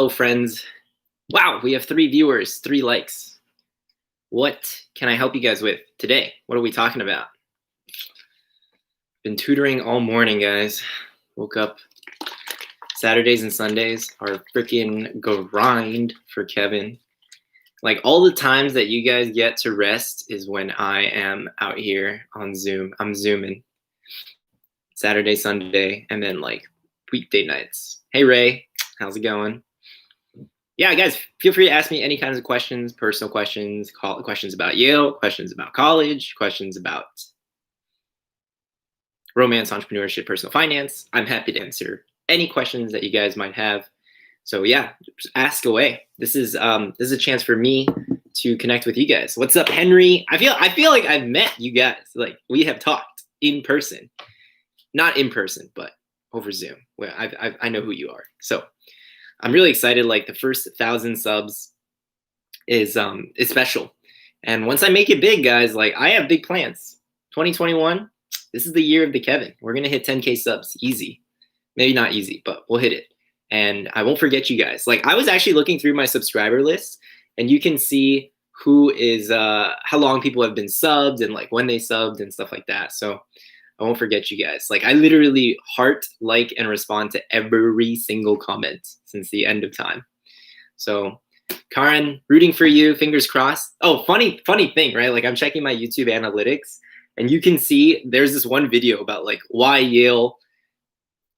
Hello, friends. Wow, we have 3 viewers, 3 likes. What can I help you guys with today? What are we talking about? Been tutoring all morning, guys. Woke up. Saturdays and Sundays are freaking grind for Kevin. Like, all the times that you guys get to rest is when I am out here on Zoom. I'm Zooming. Saturday, Sunday, and then like weekday nights. Hey, Ray, how's it going? Yeah, guys, feel free to ask me any kinds of questions, personal questions, questions about Yale, questions about college, questions about romance, entrepreneurship, personal finance. I'm happy to answer any questions that you guys might have. So yeah, just ask away. This is a chance for me to connect with you guys. What's up, Henry? I feel like I've met you guys. Like, we have talked in person, not in person, but over Zoom. Where I know who you are. So I'm really excited. Like, the first 1,000 subs is special, and once I make it big, guys, like, I have big plans. 2021, this is the year of the Kevin. We're gonna hit 10K subs, easy. Maybe not easy, but we'll hit it. And I won't forget you guys. Like, I was actually looking through my subscriber list, and you can see who is how long people have been subbed and like when they subbed and stuff like that. So I won't forget you guys. Like, I literally heart, like, and respond to every single comment since the end of time. So, Karen, rooting for you, fingers crossed. Oh, funny thing, right? Like, I'm checking my YouTube analytics, and you can see there's this one video about like why Yale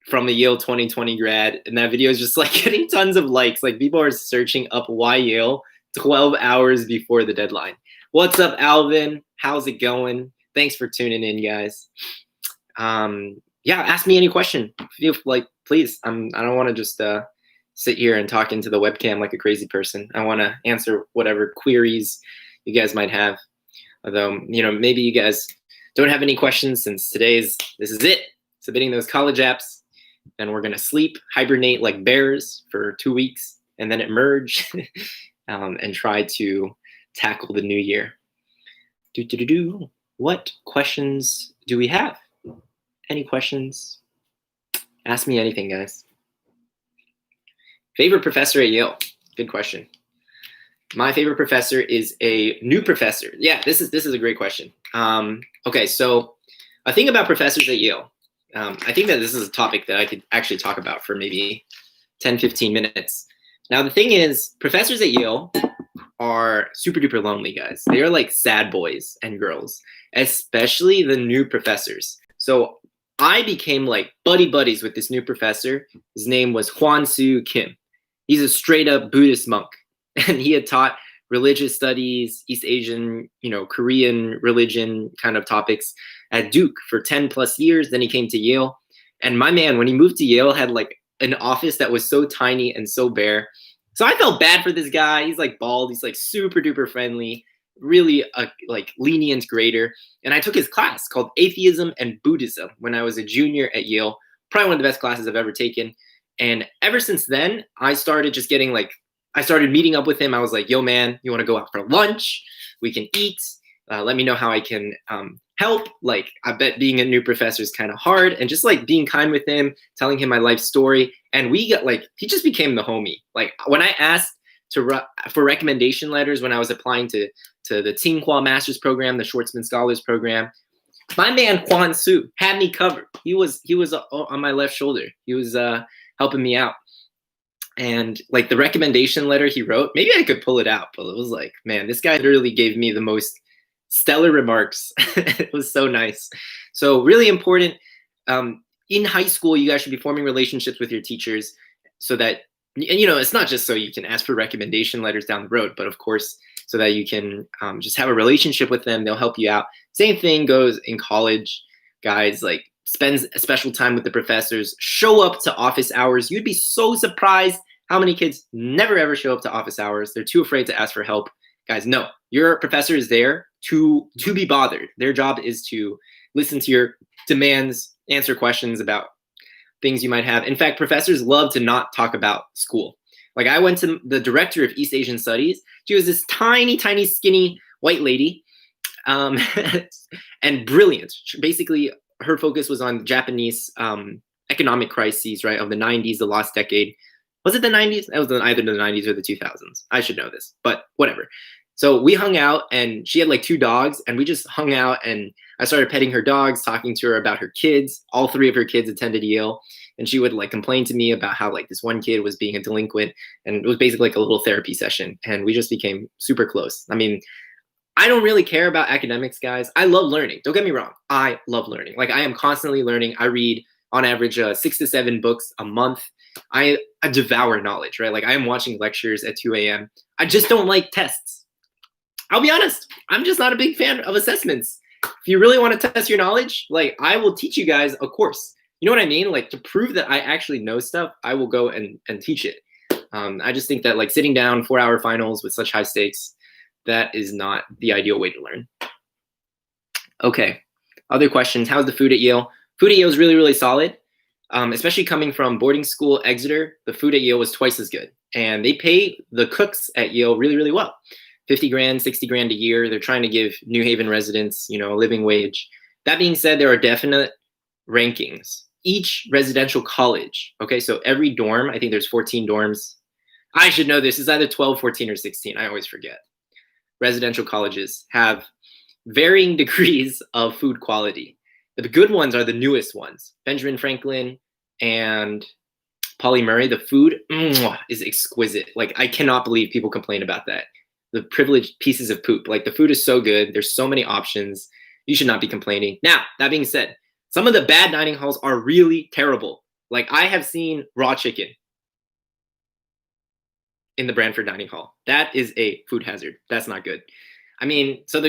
from a Yale 2020 grad, and that video is just like getting tons of likes. Like, people are searching up why Yale 12 hours before the deadline. What's up, Alvin? How's it going? Thanks for tuning in, guys. Yeah, ask me any question. Feel like, please. I don't want to just sit here and talk into the webcam like a crazy person. I want to answer whatever queries you guys might have. Although, you know, maybe you guys don't have any questions since this is it. Submitting those college apps. Then we're gonna sleep, hibernate like bears for 2 weeks, and then emerge and try to tackle the new year. What questions do we have? Any questions? Ask me anything, guys. Favorite professor at Yale? Good question. My favorite professor is a new professor. Yeah, this is a great question. Okay, so a thing about professors at Yale. I think that this is a topic that I could actually talk about for maybe 10, 15 minutes. Now, the thing is, professors at Yale are super duper lonely, guys. They are like sad boys and girls, especially the new professors. So I became like buddies with this new professor. His name was Hwan-Soo Kim. He's a straight up Buddhist monk, and he had taught religious studies, East Asian, Korean religion kind of topics at Duke for 10 plus years. Then he came to Yale. And my man, when he moved to Yale, had like an office that was so tiny and so bare. So I felt bad for this guy. He's like bald. He's like super duper friendly, really a like lenient grader. And I took his class called Atheism and Buddhism when I was a junior at Yale. Probably one of the best classes I've ever taken. And ever since then, I started meeting up with him. I was like, yo, man, you want to go out for lunch? We can eat. Let me know how I can help. Like, I bet being a new professor is kind of hard. And just like being kind with him, telling him my life story. And we got like, he just became the homie. Like, when I asked for recommendation letters when I was applying to the Tsinghua Master's Program, the Schwartzman Scholars Program, my man Hwan-Soo had me covered. He was on my left shoulder. He was helping me out. And like the recommendation letter he wrote, maybe I could pull it out, but it was like, man, this guy literally gave me the most stellar remarks. It was so nice. So really important. In high school, you guys should be forming relationships with your teachers so that, and it's not just so you can ask for recommendation letters down the road, but of course, so that you can just have a relationship with them. They'll help you out. Same thing goes in college, guys. Like, spend a special time with the professors, show up to office hours. You'd be so surprised how many kids never ever show up to office hours. They're too afraid to ask for help. Guys, no, your professor is there to be bothered. Their job is to listen to your demands, answer questions about things you might have. In fact, professors love to not talk about school. Like, I went to the director of East Asian Studies. She was this tiny, tiny, skinny white lady, and brilliant. Basically, her focus was on Japanese economic crises, right, of the 90s, the lost decade. Was it the 90s? That was either the 90s or the 2000s. I should know this, but whatever. So we hung out, and she had like 2 dogs, and we just hung out, and I started petting her dogs, talking to her about her kids. All 3 of her kids attended Yale, and she would like complain to me about how like this one kid was being a delinquent, and it was basically like a little therapy session, and we just became super close. I mean, I don't really care about academics, guys. I love learning. Don't get me wrong. I love learning. Like, I am constantly learning. I read on average 6 to 7 books a month. I devour knowledge, right? Like, I am watching lectures at 2 a.m. I just don't like tests. I'll be honest. I'm just not a big fan of assessments. If you really want to test your knowledge, like, I will teach you guys a course. You know what I mean? Like, to prove that I actually know stuff, I will go and teach it. I just think that like sitting down 4-hour finals with such high stakes, that is not the ideal way to learn. Okay, other questions. How's the food at Yale? Food at Yale is really, really solid. Especially coming from boarding school Exeter, the food at Yale was twice as good. And they pay the cooks at Yale really, really well. 50 grand, 60 grand a year. They're trying to give New Haven residents, a living wage. That being said, there are definite rankings. Each residential college, okay, so every dorm, I think there's 14 dorms. I should know this. It's either 12, 14, or 16. I always forget. Residential colleges have varying degrees of food quality. The good ones are the newest ones. Benjamin Franklin and Pauli Murray, the food is exquisite. Like, I cannot believe people complain about that. The privileged pieces of poop. Like, the food is so good. There's so many options. You should not be complaining. Now, that being said, some of the bad dining halls are really terrible. Like, I have seen raw chicken in the Branford dining hall. That is a food hazard. That's not good. I mean, so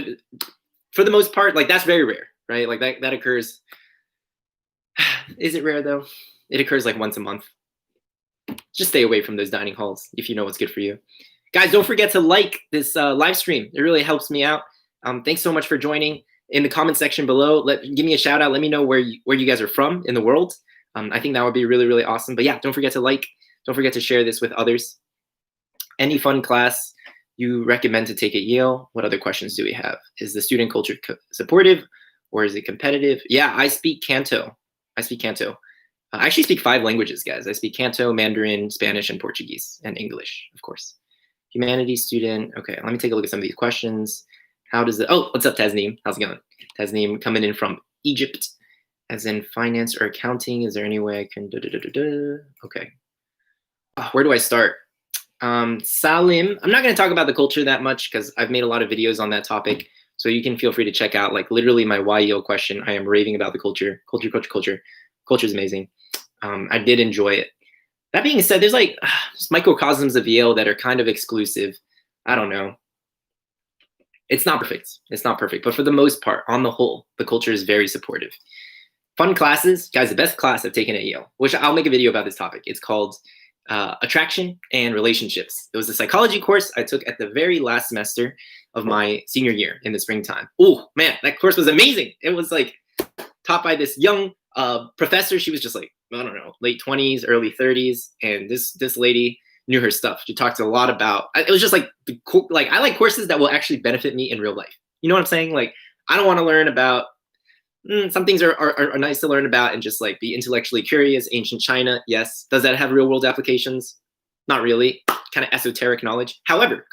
for the most part, like, that's very rare, right? Like, that occurs. Is it rare though? It occurs like once a month. Just stay away from those dining halls if you know what's good for you. Guys, don't forget to like this live stream. It really helps me out. Thanks so much for joining. In the comment section below, give me a shout out. Let me know where you guys are from in the world. I think that would be really, really awesome. But yeah, don't forget to like. Don't forget to share this with others. Any fun class you recommend to take at Yale? What other questions do we have? Is the student culture supportive, or is it competitive? Yeah, I speak Canto. I actually speak 5 languages, guys. I speak Canto, Mandarin, Spanish, and Portuguese, and English, of course. Humanities student. Okay, let me take a look at some of these questions. What's up, Tasneem? How's it going? Tasneem coming in from Egypt, as in finance or accounting. Is there any way I can Okay. Where do I start? Salim, I'm not going to talk about the culture that much because I've made a lot of videos on that topic. So you can feel free to check out like literally my why Yale question. I am raving about the culture. Culture is amazing. I did enjoy it. That being said, there's like microcosms of Yale that are kind of exclusive. I don't know. It's not perfect. But for the most part, on the whole, the culture is very supportive. Fun classes. Guys, the best class I've taken at Yale, which I'll make a video about this topic. It's called Attraction and Relationships. It was a psychology course I took at the very last semester of my senior year in the springtime. Oh man, that course was amazing. It was like taught by this young professor. She was just like, I don't know, late 20s, early 30s. And this lady knew her stuff. She talked a lot about, it was just like, I like courses that will actually benefit me in real life. You know what I'm saying? Like, I don't want to learn about, some things are nice to learn about and just like be intellectually curious. Ancient China, yes. Does that have real world applications? Not really. Kind of esoteric knowledge. However,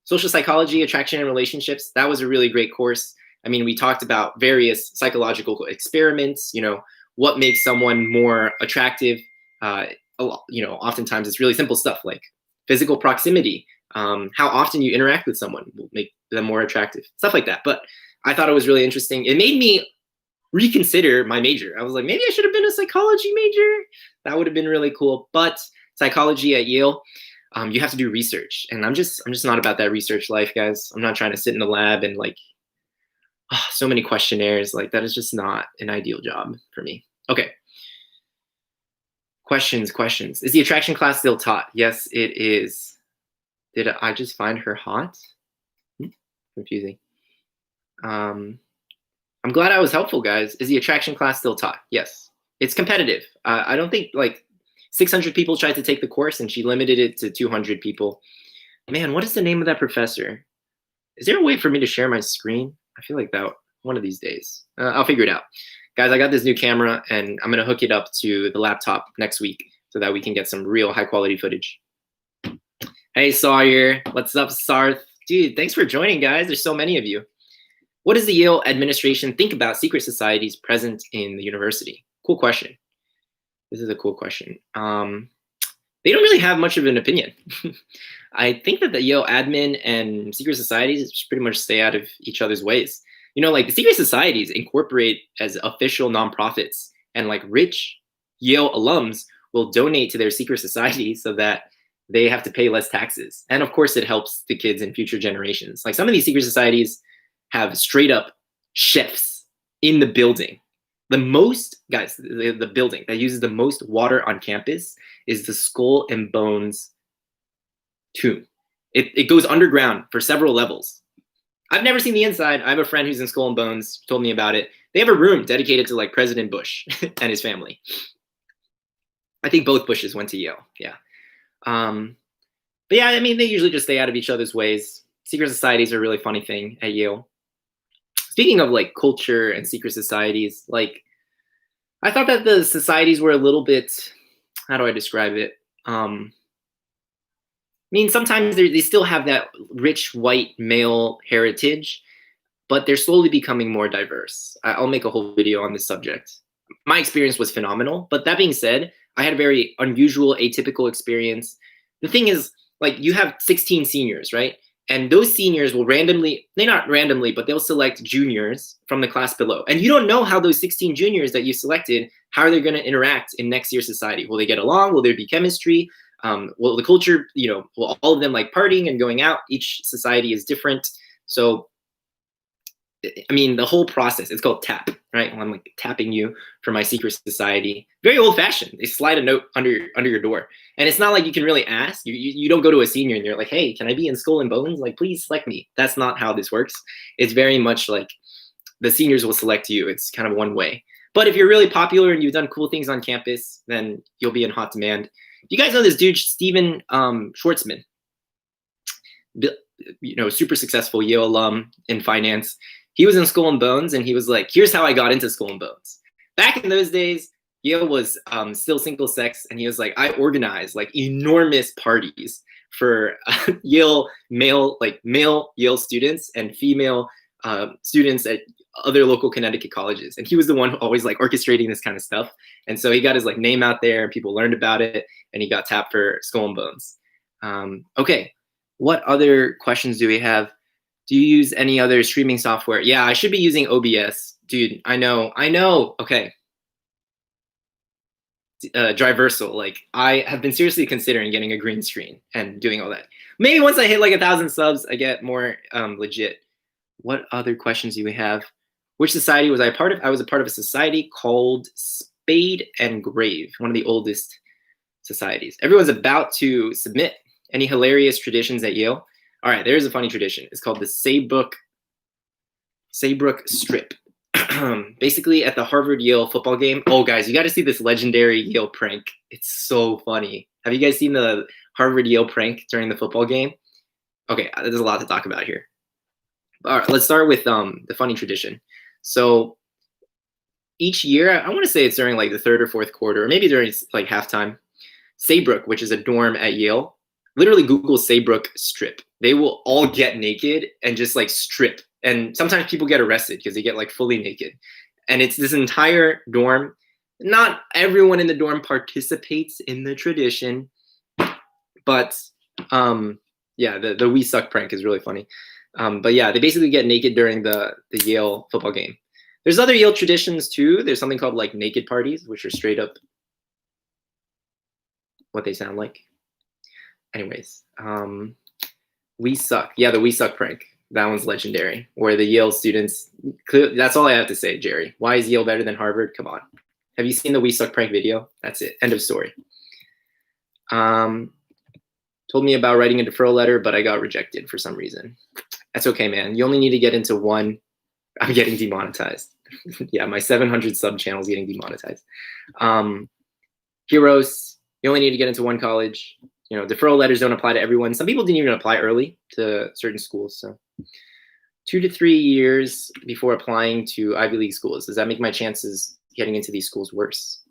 social psychology, attraction and relationships, that was a really great course. I mean, we talked about various psychological experiments, what makes someone more attractive. Oftentimes it's really simple stuff like physical proximity. How often you interact with someone will make them more attractive, stuff like that. But I thought it was really interesting. It made me reconsider my major. I was like, maybe I should have been a psychology major. That would have been really cool. But psychology at Yale, you have to do research. And I'm just not about that research life, guys. I'm not trying to sit in the lab and like, so many questionnaires. Like, that is just not an ideal job for me. Okay. Questions. Is the attraction class still taught? Yes, it is. Did I just find her hot? Confusing. I'm glad I was helpful, guys. Is the attraction class still taught? Yes. It's competitive. I don't think like 600 people tried to take the course and she limited it to 200 people. Man, what is the name of that professor? Is there a way for me to share my screen? I feel like that one of these days. I'll figure it out. Guys, I got this new camera and I'm going to hook it up to the laptop next week. so that we can get some real high quality footage. Hey Sawyer, what's up, Sarth? Dude, thanks for joining, guys. There's so many of you. What does the Yale administration think about secret societies present in the university? Cool question. This is a cool question. They don't really have much of an opinion. I think that the Yale admin and secret societies just pretty much stay out of each other's ways. You know, like the secret societies incorporate as official nonprofits, and like rich Yale alums will donate to their secret society so that they have to pay less taxes. And of course, it helps the kids in future generations. Like some of these secret societies have straight up chefs in the building. The most, guys, the building that uses the most water on campus is the Skull and Bones tomb. It goes underground for several levels. I've never seen the inside. I have a friend who's in Skull and Bones, told me about it. They have a room dedicated to like President Bush and his family. I think both Bushes went to Yale, yeah. But yeah, I mean, they usually just stay out of each other's ways. Secret societies are a really funny thing at Yale. Speaking of like culture and secret societies, like I thought that the societies were a little bit, how do I describe it? I mean, sometimes they still have that rich white male heritage, but they're slowly becoming more diverse. I'll make a whole video on this subject. My experience was phenomenal, but that being said, I had a very unusual, atypical experience. The thing is, like, you have 16 seniors, right? And those seniors will randomly, they not randomly, but they'll select juniors from the class below. And you don't know how those 16 juniors that you selected, how are they going to interact in next year's society? Will they get along? Will there be chemistry? Will the culture, you know, will all of them like partying and going out? Each society is different. So, I mean, the whole process, it's called tap, right? Well, I'm like tapping you for my secret society. Very old fashioned. They slide a note under your door. And it's not like you can really ask. You don't go to a senior and you're like, hey, can I be in Skull and Bones? Like, please select me. That's not how this works. It's very much like the seniors will select you. It's kind of one way. But if you're really popular and you've done cool things on campus, then you'll be in hot demand. You guys know this dude, Steven Schwartzman, you know, super successful Yale alum in finance. He was in Skull and Bones, and he was like, here's how I got into Skull and Bones. Back in those days, Yale was still single sex, and he was like, I organized like enormous parties for Yale male Yale students and female students at other local Connecticut colleges. And he was the one always like orchestrating this kind of stuff. And so he got his like name out there, and people learned about it, and he got tapped for Skull and Bones. Okay, what other questions do we have? Do you use any other streaming software? Yeah, I should be using OBS. Dude, I know. Okay. Driversal, like I have been seriously considering getting a green screen and doing all that. Maybe once I hit like 1,000 subs, I get more legit. What other questions do we have? Which society was I part of? I was a part of a society called Spade and Grave, one of the oldest societies. Everyone's about to submit any hilarious traditions at Yale. All right, there's a funny tradition. It's called the Saybrook Strip. Basically, at the Harvard-Yale football game. Oh, guys, you got to see this legendary Yale prank. It's so funny. Have you guys seen the Harvard-Yale prank during the football game? Okay, there's a lot to talk about here. All right, let's start with the funny tradition. So each year, I want to say it's during like the third or fourth quarter, or maybe during like halftime, Saybrook, which is a dorm at Yale, literally Google Saybrook Strip. They will all get naked and just like strip. And sometimes people get arrested because they get like fully naked. And it's this entire dorm. Not everyone in the dorm participates in the tradition, but yeah, the We Suck prank is really funny. But yeah, they basically get naked during the Yale football game. There's other Yale traditions too. There's something called like naked parties, which are straight up what they sound like. Anyways, We Suck. Yeah, the We Suck prank. That one's legendary. Where the Yale students, that's all I have to say, Jerry. Why is Yale better than Harvard? Come on. Have you seen the We Suck prank video? That's it. End of story. Told me about writing a deferral letter, but I got rejected for some reason. That's okay, man. You only need to get into one. I'm getting demonetized. Yeah, my 700 sub channel is getting demonetized. Heroes, you only need to get into one college. You know, deferral letters don't apply to everyone. Some people didn't even apply early to certain schools. So 2 to 3 years before applying to Ivy League schools. Does that make my chances getting into these schools worse?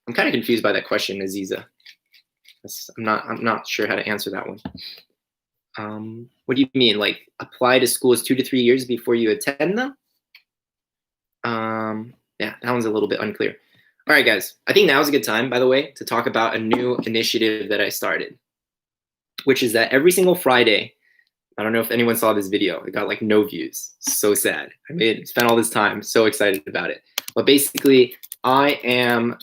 I'm kind of confused by that question, Aziza. I'm not sure how to answer that one. What do you mean? Like apply to schools 2 to 3 years before you attend them? Yeah, that one's a little bit unclear. All right, guys. I think now is a good time, by the way, to talk about a new initiative that I started, which is that every single Friday, I don't know if anyone saw this video. It got like no views. So sad. I spent all this time. So excited about it. But basically, I am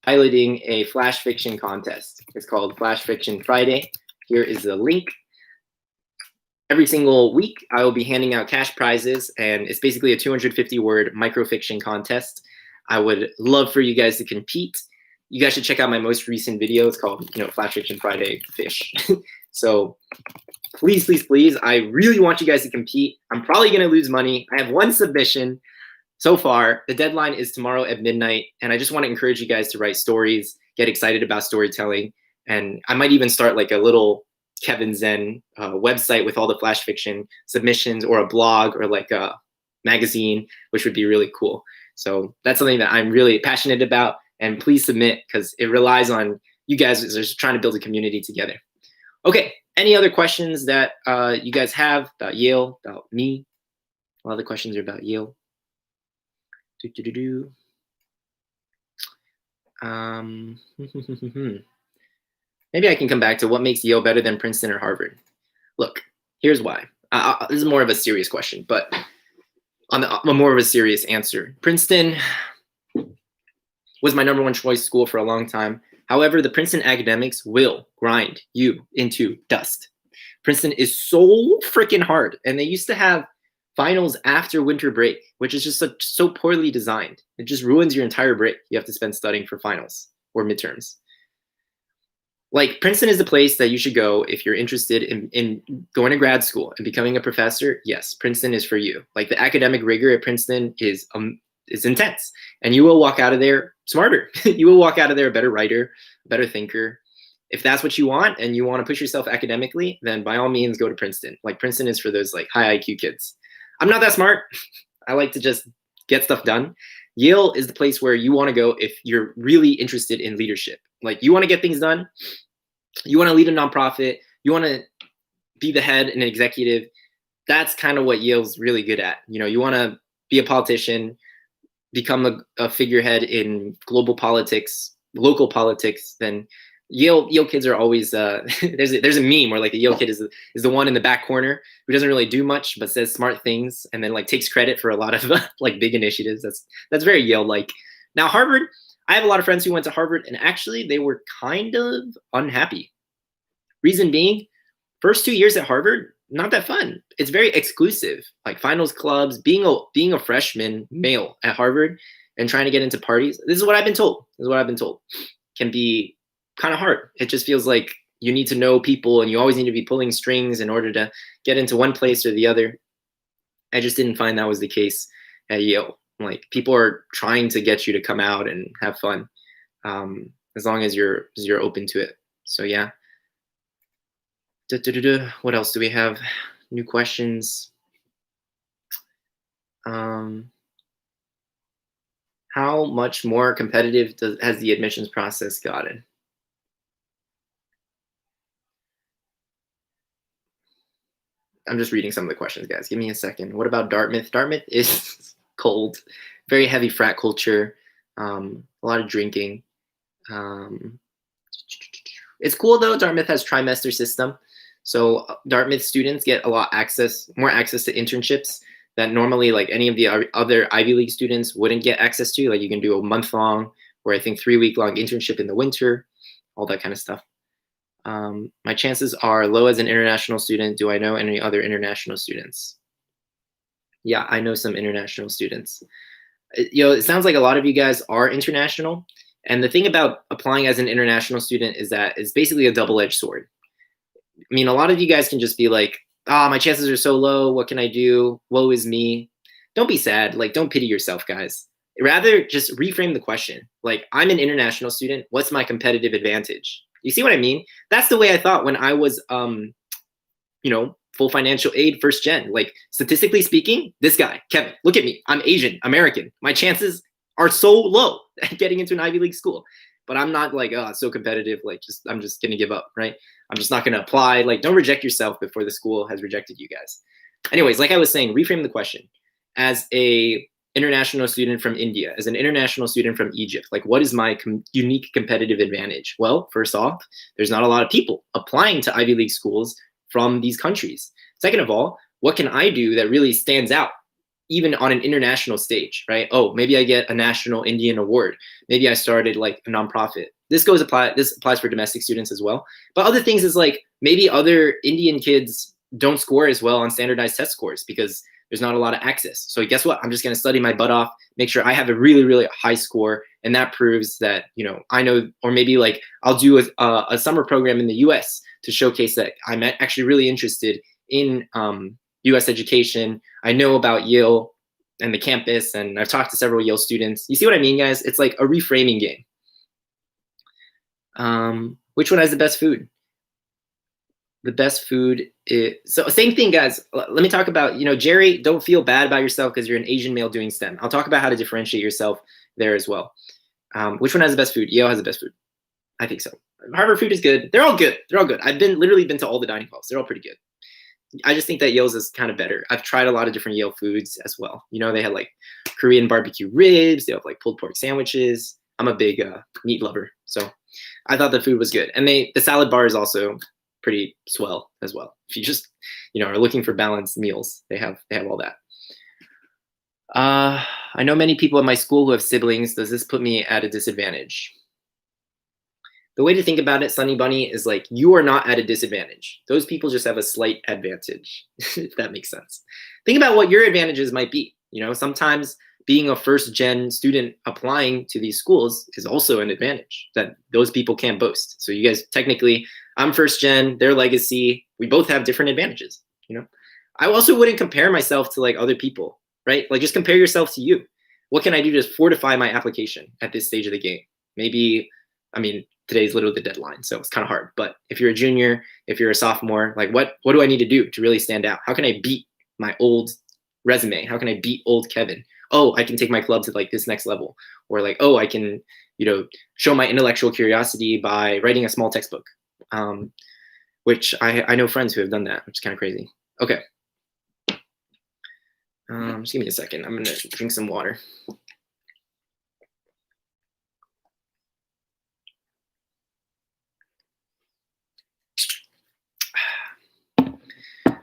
piloting a flash fiction contest. It's called Flash Fiction Friday. Here is the link. Every single week, I will be handing out cash prizes, and it's basically a 250-word microfiction contest. I would love for you guys to compete. You guys should check out my most recent video. It's called, Flash Fiction Friday Fish. So please, please, please, I really want you guys to compete. I'm probably going to lose money. I have one submission so far. The deadline is tomorrow at midnight, and I just want to encourage you guys to write stories, get excited about storytelling, and I might even start like a little Kevin Zhen website with all the flash fiction submissions, or a blog, or like a magazine, which would be really cool. So that's something that I'm really passionate about, and please submit because it relies on you guys just trying to build a community together. Okay, any other questions that you guys have about Yale, about me? A lot of the questions are about Yale. Maybe I can come back to what makes Yale better than Princeton or Harvard. Look, here's why. This is more of a serious question, but on a more of a serious answer. Princeton was my #1 choice school for a long time. However, the Princeton academics will grind you into dust. Princeton is so freaking hard, and they used to have finals after winter break, which is just so poorly designed. It just ruins your entire break. You have to spend studying for finals or midterms. Like, Princeton is the place that you should go if you're interested in going to grad school and becoming a professor. Yes, Princeton is for you. Like, the academic rigor at Princeton is intense, and you will walk out of there smarter. You will walk out of there a better writer, a better thinker. If that's what you want and you want to push yourself academically, then by all means go to Princeton. Like, Princeton is for those like high IQ kids. I'm not that smart. I like to just get stuff done. Yale is the place where you want to go if you're really interested in leadership. Like, you want to get things done. You want to lead a nonprofit. You want to be the head and an executive. That's kind of what Yale's really good at. You want to be a politician, become a figurehead in global politics, local politics. Then Yale kids are always there's a meme where like the Yale kid is the one in the back corner who doesn't really do much but says smart things and then like takes credit for a lot of like big initiatives. That's very Yale like. Now Harvard, I have a lot of friends who went to Harvard, and actually they were kind of unhappy. Reason being, first 2 years at Harvard, not that fun. It's very exclusive, like finals clubs, being a freshman male at Harvard and trying to get into parties. This is what I've been told. Can be kind of hard. It just feels like you need to know people and you always need to be pulling strings in order to get into one place or the other. I just didn't find that was the case at Yale. Like, people are trying to get you to come out and have fun, as long as you're open to it. So yeah. What else do we have? New questions. How much more competitive has the admissions process gotten? I'm just reading some of the questions, guys. Give me a second. What about Dartmouth? Dartmouth is cold, very heavy frat culture, a lot of drinking. It's cool though. Dartmouth has trimester system. So Dartmouth students get more access to internships that normally like any of the other Ivy League students wouldn't get access to. Like, you can do a month-long or I think 3-week-long internship in the winter, all that kind of stuff. My chances are low as an international student. Do I know any other international students? Yeah, I know some international students. It sounds like a lot of you guys are international. And the thing about applying as an international student is that it's basically a double-edged sword. I mean, a lot of you guys can just be like, my chances are so low. What can I do? Woe is me. Don't be sad. Like, don't pity yourself, guys. Rather, just reframe the question. Like, I'm an international student. What's my competitive advantage? You see what I mean? That's the way I thought when I was, full financial aid, first gen. Like, statistically speaking, this guy, Kevin, look at me. I'm Asian, American. My chances are so low at getting into an Ivy League school. But I'm not like, oh, it's so competitive. Like, I'm just gonna give up, right? I'm just not gonna apply. Like, don't reject yourself before the school has rejected you guys. Anyways, like I was saying, reframe the question. As a international student from India, as an international student from Egypt, like, what is my unique competitive advantage? Well, first off, there's not a lot of people applying to Ivy League schools from these countries. Second of all, what can I do that really stands out even on an international stage, right? Oh, maybe I get a national Indian award. Maybe I started like a nonprofit. This applies for domestic students as well. But other things is like maybe other Indian kids don't score as well on standardized test scores because there's not a lot of access. So guess what? I'm just going to study my butt off, make sure I have a really, really high score. And that proves that, you know, I know, or maybe like I'll do a summer program in the US to showcase that I'm actually really interested in US education. I know about Yale and the campus, and I've talked to several Yale students. You see what I mean, guys? It's like a reframing game. Which one has the best food? The best food is, so same thing, guys. Let me talk about, you know, Jerry, don't feel bad about yourself because you're an Asian male doing STEM. I'll talk about how to differentiate yourself there as well. Which one has the best food? Yale has the best food. I think so. Harvard food is good. They're all good. They're all good. I've literally been to all the dining halls. They're all pretty good. I just think that Yale's is kind of better. I've tried a lot of different Yale foods as well. You know, they had like Korean barbecue ribs. They have like pulled pork sandwiches. I'm a big meat lover, so I thought the food was good. And the salad bar is also pretty swell as well. If you just, you know, are looking for balanced meals, they have all that. I know many people at my school who have siblings. Does this put me at a disadvantage? The way to think about it, Sunny Bunny, is like you are not at a disadvantage. Those people just have a slight advantage, if that makes sense. Think about what your advantages might be. You know, sometimes being a first-gen student applying to these schools is also an advantage that those people can't boast. So you guys, technically, I'm first-gen, their legacy. We both have different advantages, you know. I also wouldn't compare myself to like other people, right? Like just compare yourself to you. What can I do to fortify my application at this stage of the game? Maybe, I mean, today's literally the deadline, so it's kind of hard. But if you're a junior, if you're a sophomore, like what do I need to do to really stand out? How can I beat my old resume? How can I beat old Kevin? Oh, I can take my club to like this next level. Or like, oh, I can, you know, show my intellectual curiosity by writing a small textbook, which I know friends who have done that, which is kind of crazy. Okay. Just give me a second. I'm going to drink some water.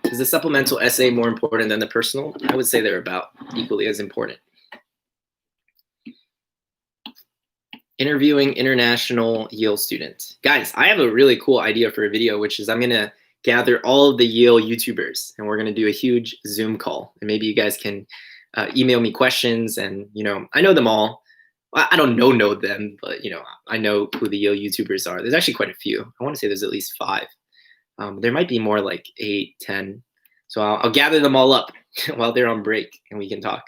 Is the supplemental essay more important than the personal? I would say they're about equally as important. Interviewing international Yale students. Guys, I have a really cool idea for a video, which is I'm going to gather all of the Yale YouTubers, and we're going to do a huge Zoom call. And maybe you guys can email me questions, and, you know, I know them all. I don't know them, but, you know, I know who the Yale YouTubers are. There's actually quite a few. I want to say there's at least 5. There might be more, like 8, 10. So I'll gather them all up while they're on break and we can talk.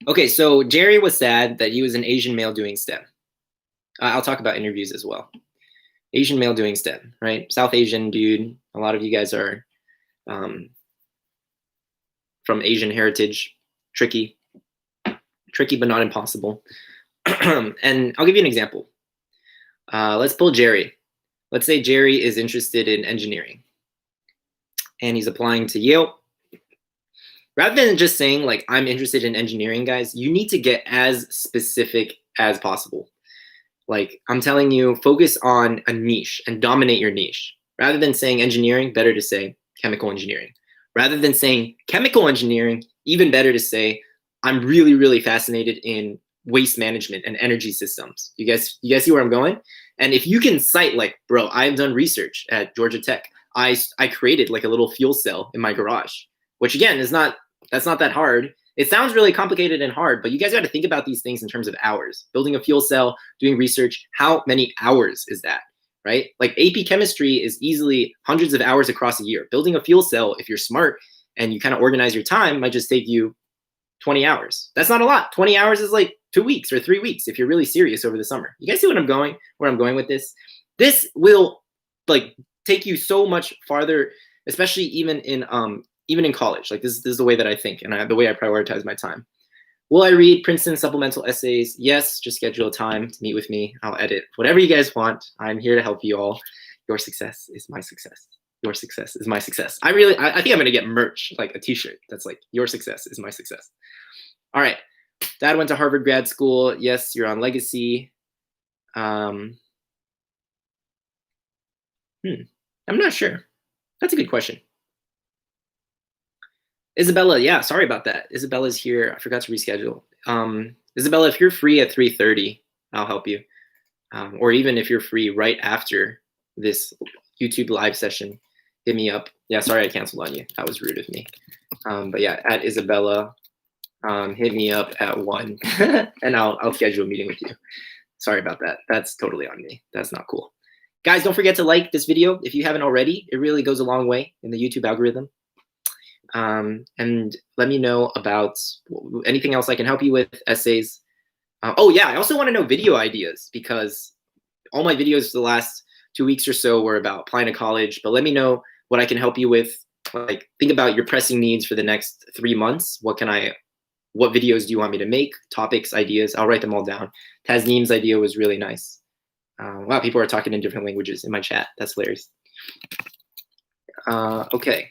Okay, so Jerry was sad that he was an Asian male doing STEM. I'll talk about interviews as well. Asian male doing STEM, right? South Asian dude. A lot of you guys are from Asian heritage. Tricky, but not impossible. And I'll give you an example. Let's pull Jerry. Let's say Jerry is interested in engineering and he's applying to Yale. Rather than just saying like, I'm interested in engineering, guys, you need to get as specific as possible. Like I'm telling you, focus on a niche and dominate your niche. Rather than saying engineering, better to say chemical engineering. Rather than saying chemical engineering, even better to say, I'm really, really fascinated in waste management and energy systems. You guys see where I'm going? And if you can cite like, bro, I've done research at Georgia Tech. I created like a little fuel cell in my garage, which again that's not that hard. It sounds really complicated and hard, but you guys got to think about these things in terms of hours. Building a fuel cell, doing research, how many hours is that, right? Like AP chemistry is easily hundreds of hours across a year. Building a fuel cell, if you're smart and you kind of organize your time, might just take you 20 hours. That's not a lot. 20 hours is like 2 weeks or 3 weeks if you're really serious over the summer. You guys see where I'm going with this? This will like take you so much farther, especially even in college. Like this is the way that I think and the way I prioritize my time. Will I read Princeton supplemental essays? Yes, just schedule a time to meet with me. I'll edit whatever you guys want. I'm here to help you all. Your success is my success. Your success is my success. I think I'm gonna get merch, like a t-shirt that's like, your success is my success. All right, Dad went to Harvard grad school. Yes, you're on legacy. I'm not sure. That's a good question. Isabella, yeah, sorry about that. Isabella's here. I forgot to reschedule. Isabella, if you're free at 3:30, I'll help you. Or even if you're free right after this YouTube live session, hit me up. Yeah, sorry I canceled on you. That was rude of me. But yeah, at Isabella, hit me up at 1 and I'll schedule a meeting with you. Sorry about that. That's totally on me. That's not cool. Guys, don't forget to like this video if you haven't already. It really goes a long way in the YouTube algorithm. And let me know about anything else I can help you with, essays. Oh yeah, I also want to know video ideas, because all my videos for the last 2 weeks or so were about applying to college, but let me know what I can help you with. Like, think about your pressing needs for the next 3 months. What videos do you want me to make? Topics, ideas, I'll write them all down. Tasneem's idea was really nice. Wow, people are talking in different languages in my chat. That's hilarious. Okay.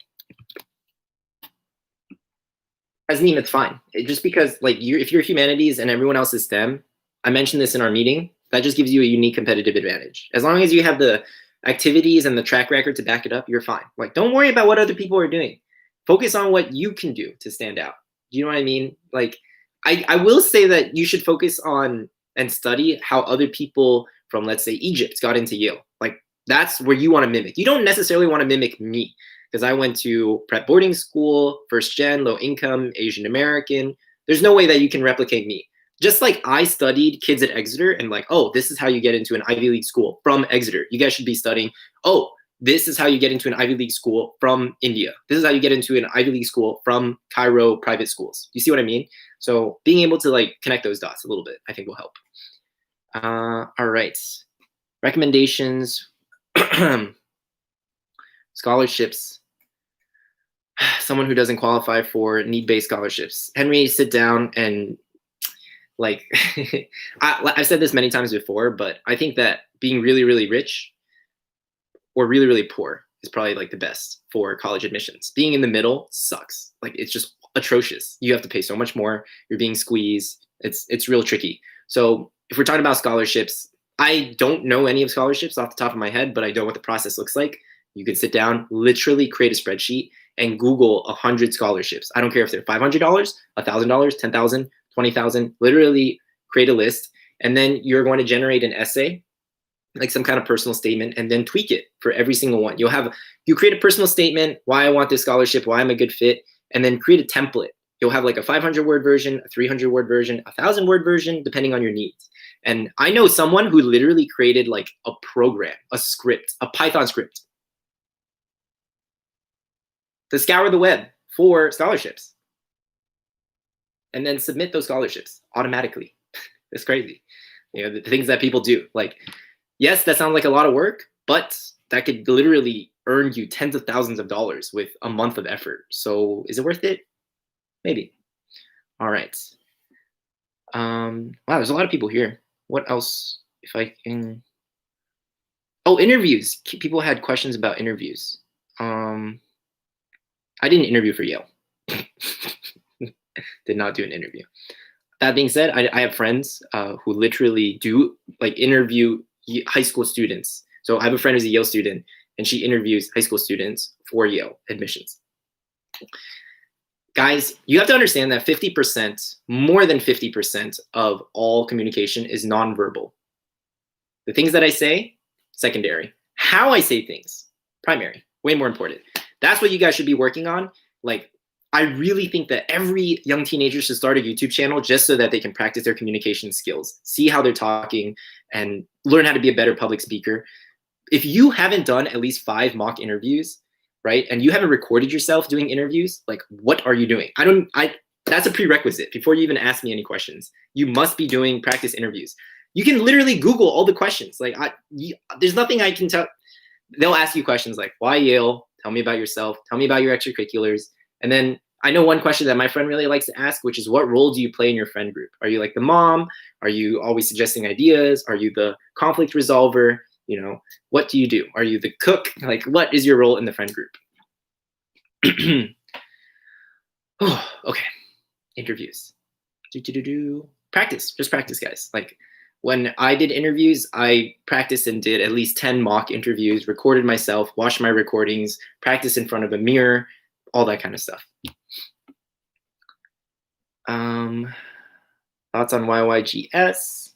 Tasneem, it's fine. Just because like if you're humanities and everyone else is STEM, I mentioned this in our meeting, that just gives you a unique competitive advantage. As long as you have the activities and the track record to back it up, you're fine. Like, don't worry about what other people are doing. Focus on what you can do to stand out. Do you know what I mean? Like, I will say that you should focus on and study how other people from, let's say, Egypt got into Yale. Like, that's where you want to mimic. You don't necessarily want to mimic me, because I went to prep boarding school, first gen, low income, Asian American. There's no way that you can replicate me. Just like I studied kids at Exeter and like, oh, this is how you get into an Ivy League school from Exeter. You guys should be studying, oh, this is how you get into an Ivy League school from India. This is how you get into an Ivy League school from Cairo private schools. You see what I mean? So being able to like connect those dots a little bit, I think will help. All right. Recommendations. Scholarships. Someone who doesn't qualify for need-based scholarships. Henry, sit down and like, I've said this many times before, but I think that being really, really rich or really, really poor is probably like the best for college admissions. Being in the middle sucks. Like, it's just atrocious. You have to pay so much more. You're being squeezed. It's real tricky. So if we're talking about scholarships, I don't know any of scholarships off the top of my head, but I know what the process looks like. You can sit down, literally create a spreadsheet and Google 100 scholarships. I don't care if they're $500, $1,000, $10,000, $20,000, literally create a list. And then you're going to generate an essay, like some kind of personal statement, and then tweak it for every single one. You create a personal statement, why I want this scholarship, why I'm a good fit, and then create a template. You'll have like a 500-word version, a 300-word version, a 1,000-word version, depending on your needs. And I know someone who literally created like a program, a script, a Python script to scour the web for scholarships and then submit those scholarships automatically. It's crazy. You know, the things that people do. Like, yes, that sounds like a lot of work, but that could literally earn you tens of thousands of dollars with a month of effort. So is it worth it? Maybe. All right. Wow, there's a lot of people here. What else? If I can. Oh, interviews. People had questions about interviews. I did an interview for Yale. Did not do an interview. That being said, I have friends who literally do like interview high school students. So I have a friend who's a Yale student, and she interviews high school students for Yale admissions. Guys, you have to understand that 50%, more than 50% of all communication is nonverbal. The things that I say, secondary. How I say things, primary, way more important. That's what you guys should be working on. Like, I really think that every young teenager should start a YouTube channel just so that they can practice their communication skills, see how they're talking, and learn how to be a better public speaker. If you haven't done at least 5 mock interviews, right, and you haven't recorded yourself doing interviews, like, what are you doing? That's a prerequisite before you even ask me any questions. You must be doing practice interviews. You can literally Google all the questions. Like, there's nothing I can tell. They'll ask you questions like, why Yale? Tell me about yourself. Tell me about your extracurriculars. And then I know one question that my friend really likes to ask, which is, what role do you play in your friend group? Are you like the mom? Are you always suggesting ideas? Are you the conflict resolver? You know, what do you do? Are you the cook? Like, what is your role in the friend group? Oh, okay. Interviews. Practice. Just practice, guys. Like, when I did interviews, I practiced and did at least 10 mock interviews, recorded myself, watched my recordings, practiced in front of a mirror, all that kind of stuff. Thoughts on YYGS?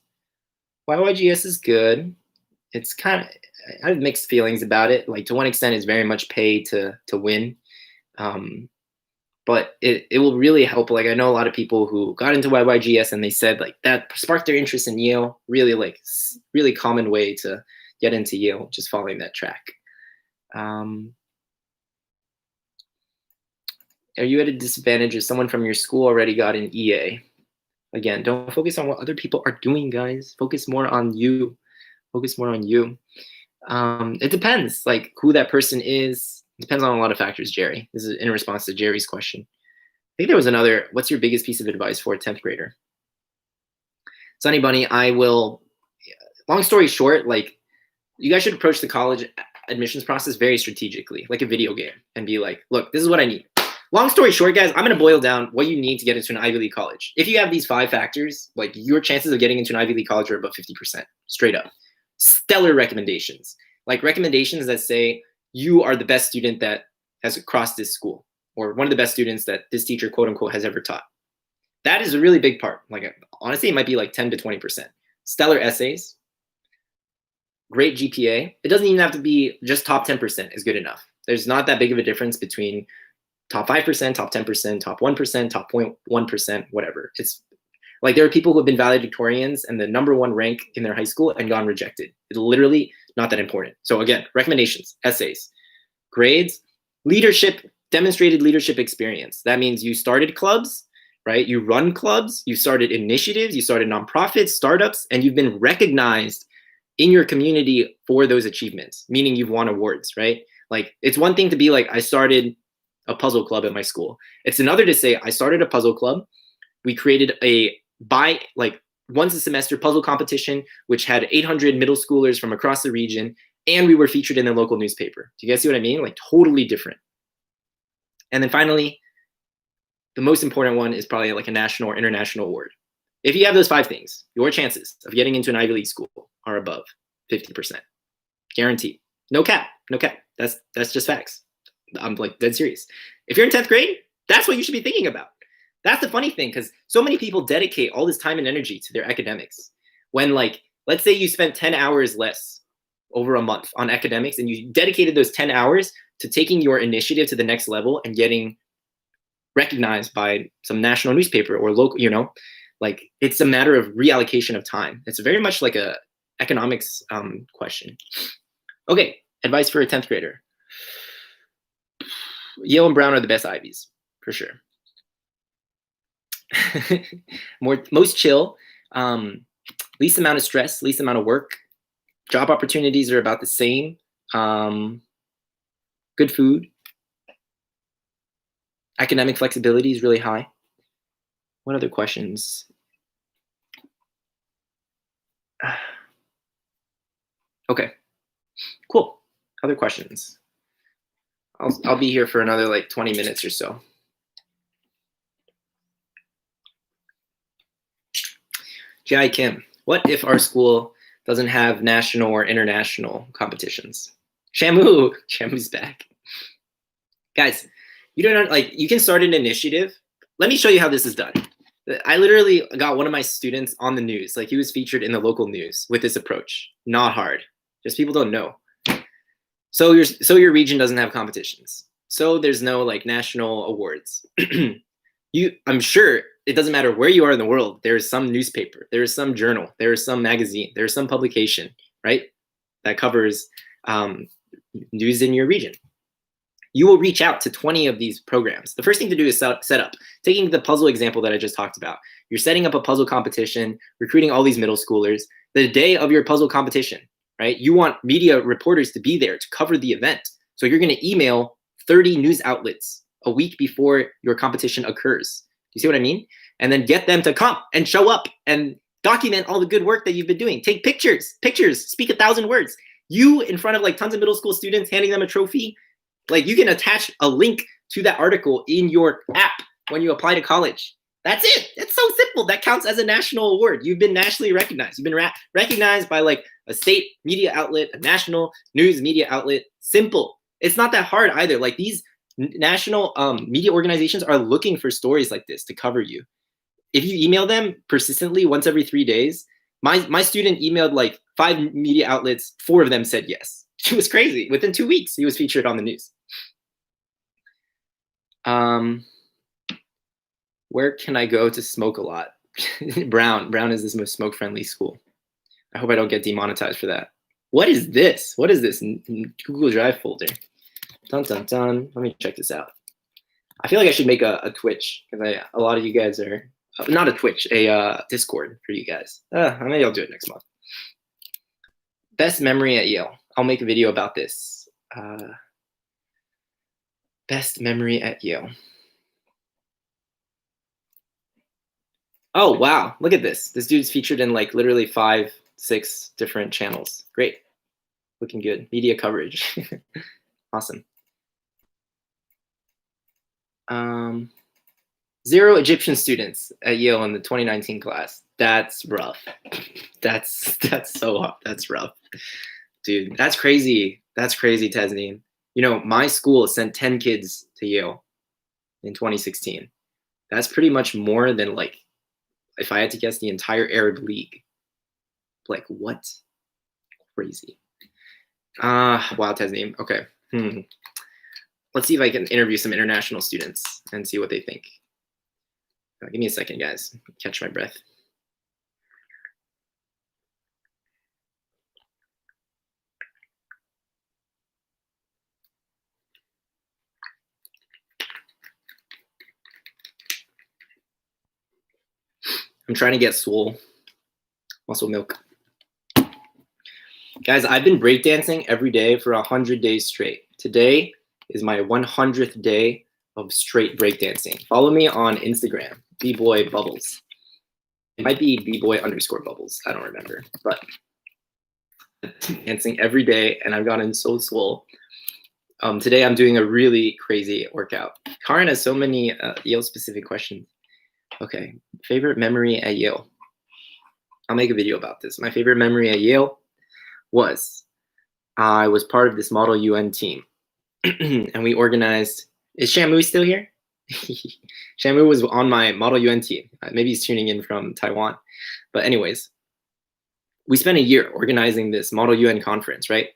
YYGS is good. It's kind of, I have mixed feelings about it. Like, to one extent, it's very much pay to win. But it will really help. Like, I know a lot of people who got into YYGS and they said like that sparked their interest in Yale. Really common way to get into Yale, just following that track. Are you at a disadvantage if someone from your school already got an EA? Again, don't focus on what other people are doing, guys. Focus more on you. Focus more on you. It depends, like, who that person is. It depends on a lot of factors, Jerry. This is in response to Jerry's question. I think there was another, what's your biggest piece of advice for a 10th grader? Sunny Bunny, long story short, like, you guys should approach the college admissions process very strategically, like a video game, and be like, look, this is what I need. Long story short, guys, I'm going to boil down what you need to get into an Ivy League college. If you have these 5 factors, like, your chances of getting into an Ivy League college are about 50%, straight up. Stellar recommendations. Like, recommendations that say you are the best student that has crossed this school, or one of the best students that this teacher, quote unquote, has ever taught. That is a really big part. Like, honestly, it might be like 10 to 20%. Stellar essays, great GPA. It doesn't even have to be just top 10% is good enough. There's not that big of a difference between top 5%, top 10%, top 1%, top 0.1%, whatever. It's like, there are people who have been valedictorians and the #1 rank in their high school and gone rejected. It's literally not that important. So again, recommendations, essays, grades, leadership, demonstrated leadership experience. That means you started clubs, right? You run clubs, you started initiatives, you started nonprofits, startups, and you've been recognized in your community for those achievements, meaning you've won awards, right? Like, it's one thing to be like, I started a puzzle club at my school. It's another to say, I started a puzzle club. We created once a semester puzzle competition, which had 800 middle schoolers from across the region, and we were featured in the local newspaper. Do you guys see what I mean? Like, totally different. And then finally, the most important one is probably like a national or international award. If you have those 5 things, your chances of getting into an Ivy League school are above 50%. Guaranteed. No cap. No cap. That's just facts. I'm like dead serious. If you're in 10th grade, that's what you should be thinking about. That's the funny thing, because so many people dedicate all this time and energy to their academics. When, like, let's say you spent 10 hours less over a month on academics, and you dedicated those 10 hours to taking your initiative to the next level and getting recognized by some national newspaper or local, you know, like, it's a matter of reallocation of time. It's very much like a economics question. Okay, advice for a 10th grader. Yale and Brown are the best Ivies, for sure. Most chill, least amount of stress, least amount of work. Job opportunities are about the same. Good food. Academic flexibility is really high. What other questions? Okay, cool. Other questions? I'll be here for another like 20 minutes or so. Jai Kim, what if our school doesn't have national or international competitions? Shamu's back. Guys, you don't like, you can start an initiative. Let me show you how this is done. I literally got one of my students on the news. Like, he was featured in the local news with this approach. Not hard. Just people don't know. So your region doesn't have competitions. So there's no like national awards. I'm sure it doesn't matter where you are in the world. There is some newspaper, there is some journal, there is some magazine, there is some publication, right, that covers news in your region. You will reach out to 20 of these programs. The first thing to do is set up. Taking the puzzle example that I just talked about, you're setting up a puzzle competition, recruiting all these middle schoolers. The day of your puzzle competition, right, you want media reporters to be there to cover the event. So you're going to email 30 news outlets a week before your competition occurs. You see what I mean? And then get them to come and show up and document all the good work that you've been doing. Take pictures, speak 1,000 words. You in front of like tons of middle school students handing them a trophy. Like you can attach a link to that article in your app when you apply to college. That's it. It's so simple. That counts as a national award. You've been nationally recognized. You've been recognized by like a state media outlet, a national news media outlet. Simple. It's not that hard either. Like these national media organizations are looking for stories like this to cover you. If you email them persistently once every 3 days, my student emailed like 5 media outlets, 4 of them said yes. It was crazy. Within 2 weeks, he was featured on the news. Where can I go to smoke a lot? Brown is this most smoke-friendly school. I hope I don't get demonetized for that. What is this? What is this Google Drive folder? Dun, dun, dun. Let me check this out. I feel like I should make a Twitch because a lot of you guys are, not a Twitch, a Discord for you guys. Maybe I'll do it next month. Best memory at Yale. I'll make a video about this. Best memory at Yale. Oh, wow. Look at this. This dude's featured in like literally 5, 6 different channels. Great. Looking good. Media coverage. Awesome. 0 Egyptian students at Yale in the 2019 class. That's rough. That's rough. Dude, that's crazy. That's crazy, Tasneem. You know, my school sent 10 kids to Yale in 2016. That's pretty much more than like, if I had to guess, the entire Arab League. Like, what? Crazy. Wow, Tasneem. Okay. Let's see if I can interview some international students and see what they think. Give me a second, guys. Catch my breath. I'm trying to get swole. Muscle milk. Guys, I've been breakdancing every day for 100 days straight. Today is my 100th day of straight breakdancing. Follow me on Instagram, B-Boy Bubbles. It might be B-Boy _ Bubbles. I don't remember, but dancing every day, and I've gotten so swole. Today I'm doing a really crazy workout. Karin has so many Yale-specific questions. Okay, favorite memory at Yale. I'll make a video about this. My favorite memory at Yale was I was part of this Model UN team, and we organized. Is Shamu still here? Shamu was on my Model UN team. Maybe he's tuning in from Taiwan. But anyways, we spent a year organizing this Model UN conference, right?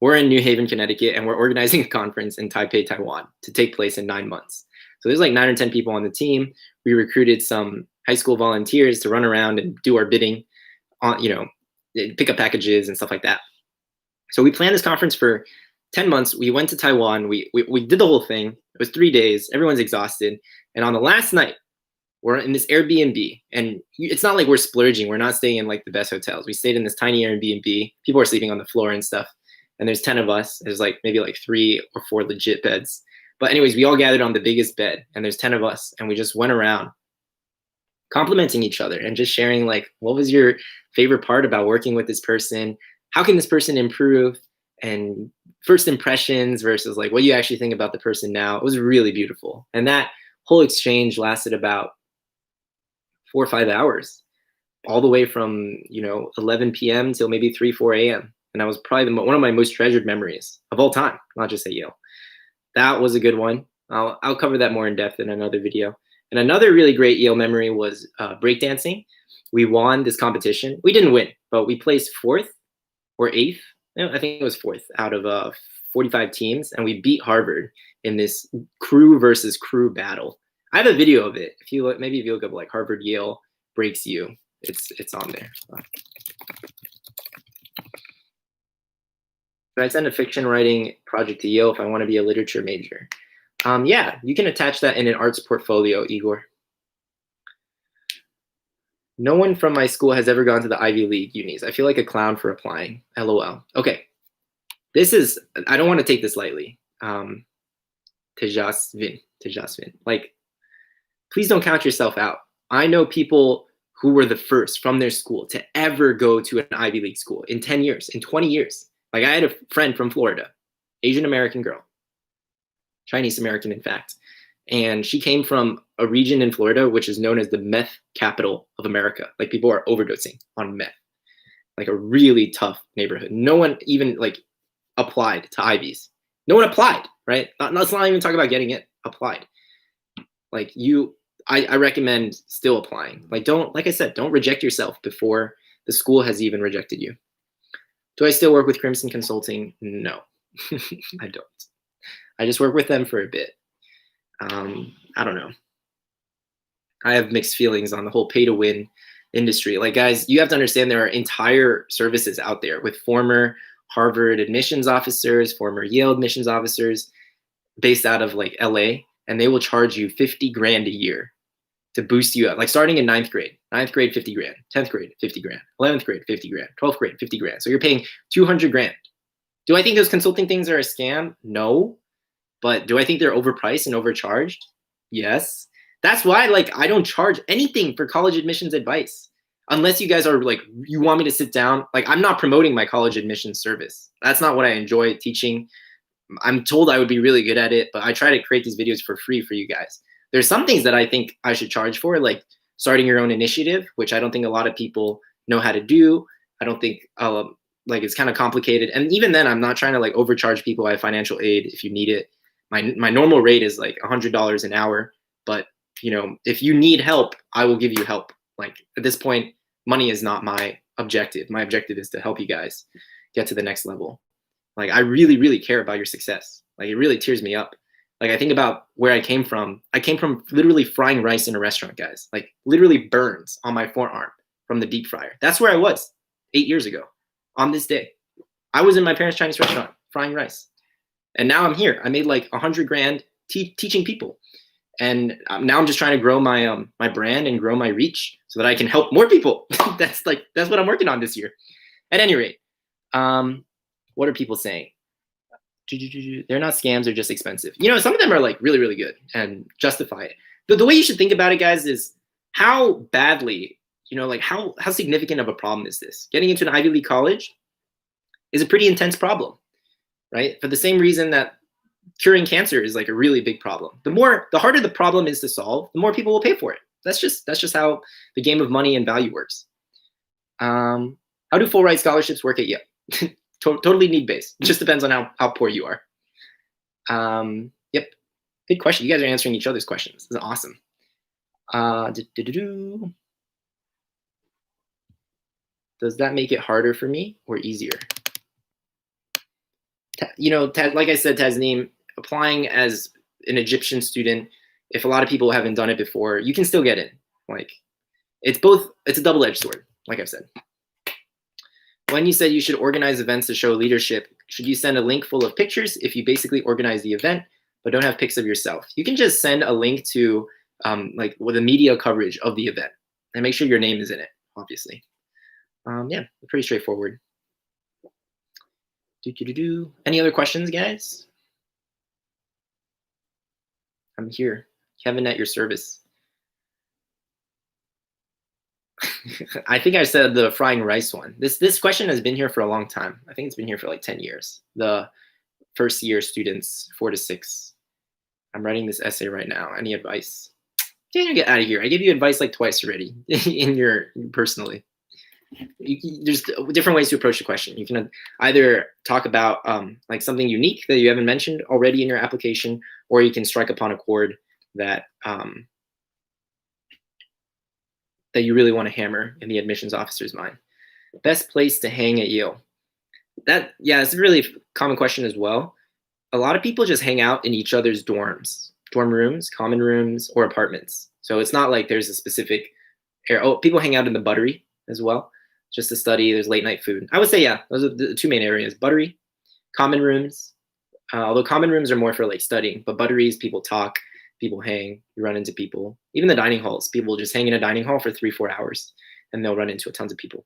We're in New Haven, Connecticut, and we're organizing a conference in Taipei, Taiwan to take place in 9 months. So there's like 9 or 10 people on the team. We recruited some high school volunteers to run around and do our bidding on, you know, pick up packages and stuff like that. So we planned this conference for 10 months. We went to Taiwan. We did the whole thing. It was 3 days. Everyone's exhausted. And on the last night, we're in this Airbnb. And it's not like we're splurging. We're not staying in like the best hotels. We stayed in this tiny Airbnb. People are sleeping on the floor and stuff. And there's 10 of us. There's like maybe like 3 or 4 legit beds. But anyways, we all gathered on the biggest bed. And there's 10 of us. And we just went around complimenting each other and just sharing like, what was your favorite part about working with this person? How can this person improve? And first impressions versus like what you actually think about the person now. It was really beautiful. And that whole exchange lasted about 4 or 5 hours, all the way from, you know, 11 p.m. till maybe 3, 4 a.m. And that was probably one of my most treasured memories of all time, not just at Yale. That was a good one. I'll cover that more in depth in another video. And another really great Yale memory was breakdancing. We won this competition. We didn't win, but we placed 4th or 8th. I think it was 4th out of 45 teams, and we beat Harvard in this crew versus crew battle. I have a video of it. If you look, maybe if you look up like Harvard Yale breaks you, it's on there. Should I send a fiction writing project to Yale if I want to be a literature major? Yeah, you can attach that in an arts portfolio, Igor. No one from my school has ever gone to the Ivy League unis. I feel like a clown for applying. LOL. Okay. This is, I don't want to take this lightly. Tejasvin. Like, please don't count yourself out. I know people who were the first from their school to ever go to an Ivy League school in 10 years, in 20 years. Like, I had a friend from Florida, Asian American girl, Chinese American, in fact. And she came from a region in Florida, which is known as the meth capital of America. Like, people are overdosing on meth, like a really tough neighborhood. No one even like applied to Ivies. No one applied, right? Let's not even talk about getting it applied. Like, I recommend still applying. Like, like I said, don't reject yourself before the school has even rejected you. Do I still work with Crimson Consulting? No, I don't. I just work with them for a bit. I don't know. I have mixed feelings on the whole pay to win industry. Like, guys, you have to understand there are entire services out there with former Harvard admissions officers, former Yale admissions officers based out of like LA, and they will charge you 50 grand a year to boost you up. Like, starting in ninth grade, 50 grand, 10th grade, 50 grand, 11th grade, 50 grand, 12th grade, 50 grand. So you're paying 200 grand. Do I think those consulting things are a scam? No. But do I think they're overpriced and overcharged? Yes. That's why, like, I don't charge anything for college admissions advice. Unless you guys are like, you want me to sit down. Like, I'm not promoting my college admissions service. That's not what I enjoy teaching. I'm told I would be really good at it, but I try to create these videos for free for you guys. There's some things that I think I should charge for, like starting your own initiative, which I don't think a lot of people know how to do. I don't think, like, it's kind of complicated. And even then, I'm not trying to like overcharge people. I have financial aid if you need it. My normal rate is like $100 an hour, but you know, if you need help, I will give you help. Like, at this point, money is not my objective. My objective is to help you guys get to the next level. Like, I really, really care about your success. Like, it really tears me up. Like, I think about where I came from. I came from literally frying rice in a restaurant, guys. Like, literally burns on my forearm from the deep fryer. That's where I was 8 years ago on this day. I was in my parents' Chinese restaurant frying rice. And now I'm here. I made like 100 grand teaching people. And now I'm just trying to grow my my brand and grow my reach so that I can help more people. That's what I'm working on this year. At any rate, what are people saying? They're not scams, they're just expensive. You know, some of them are like really, really good and justify it. The way you should think about it, guys, is how badly, you know, like how significant of a problem is this? Getting into an Ivy League college is a pretty intense problem, right? For the same reason that curing cancer is like a really big problem. The harder the problem is to solve, the more people will pay for it. That's just how the game of money and value works. How do full ride scholarships work at Yale? Totally need based. It just depends on how poor you are. Yep. Good question. You guys are answering each other's questions. This is awesome. Does that make it harder for me or easier? You know, like I said, Tasneem, applying as an Egyptian student, if a lot of people haven't done it before, you can still get in. Like, it's a double-edged sword, like I've said. When you said you should organize events to show leadership, should you send a link full of pictures if you basically organize the event but don't have pics of yourself? You can just send a link to like with the media coverage of the event and make sure your name is in it, obviously. Yeah, pretty straightforward. Any other questions, guys? I'm here. Kevin at your service. I think I said the frying rice one. This question has been here for a long time. I think it's been here for like 10 years. The first year students, 4 to 6. I'm writing this essay right now. Any advice? Get out of here. I gave you advice like twice already personally. There's different ways to approach the question. You can either talk about like something unique that you haven't mentioned already in your application, or you can strike upon a chord that that you really want to hammer in the admissions officer's mind. Best place to hang at Yale? It's a really common question as well. A lot of people just hang out in each other's dorms, dorm rooms, common rooms, or apartments. So it's not like there's a specific area. Oh, people hang out in the Buttery as well, just to study. There's late night food. I would say, yeah, those are the two main areas: Buttery, common rooms. Although common rooms are more for like studying, but Butteries, people talk, people hang, you run into people. Even the dining halls, people just hang in a dining hall for 3-4 hours, and they'll run into tons of people.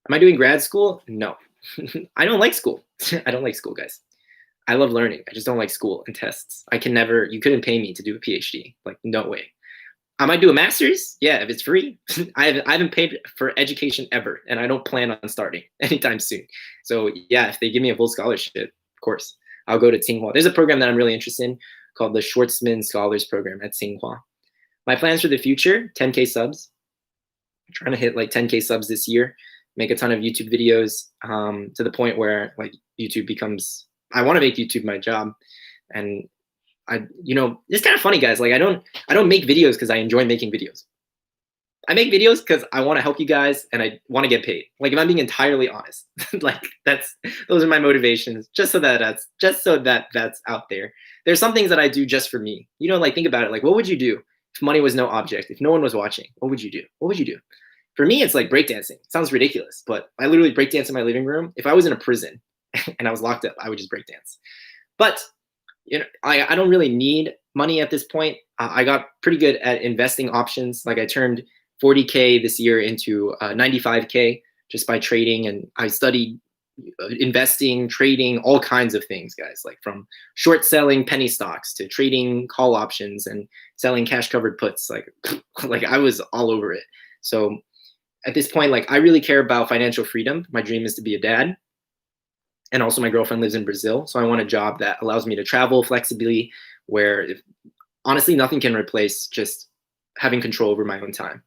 Am I doing grad school? No, I don't like school. I don't like school, guys. I love learning. I just don't like school and tests. I can never. You couldn't pay me to do a PhD. Like no way. I might do a master's. Yeah, if it's free. I haven't paid for education ever, and I don't plan on starting anytime soon. So yeah, if they give me a full scholarship, of course, I'll go to Tsinghua. There's a program that I'm really interested in called the Schwartzman Scholars Program at Tsinghua. My plans for the future: 10K subs. I'm trying to hit like 10K subs this year. Make a ton of YouTube videos to the point where like YouTube becomes. I want to make YouTube my job, and it's kind of funny, guys. Like I don't make videos because I enjoy making videos. I make videos because I want to help you guys and I want to get paid. Like if I'm being entirely honest, like those are my motivations. Just so that that's out there. There's some things that I do just for me. Like think about it. Like what would you do if money was no object? If no one was watching, what would you do? What would you do? For me, it's like breakdancing. It sounds ridiculous, but I literally breakdance in my living room. If I was in a prison and I was locked up, I would just breakdance. But I don't really need money at this point. I got pretty good at investing options. Like I turned 40K this year into 95K just by trading, and I studied investing, trading, all kinds of things, guys. Like from short selling penny stocks to trading call options and selling cash covered puts. Like I was all over it. So at this point, like I really care about financial freedom. My dream is to be a dad. And also my girlfriend lives in Brazil. So I want a job that allows me to travel flexibly, where honestly, nothing can replace just having control over my own time.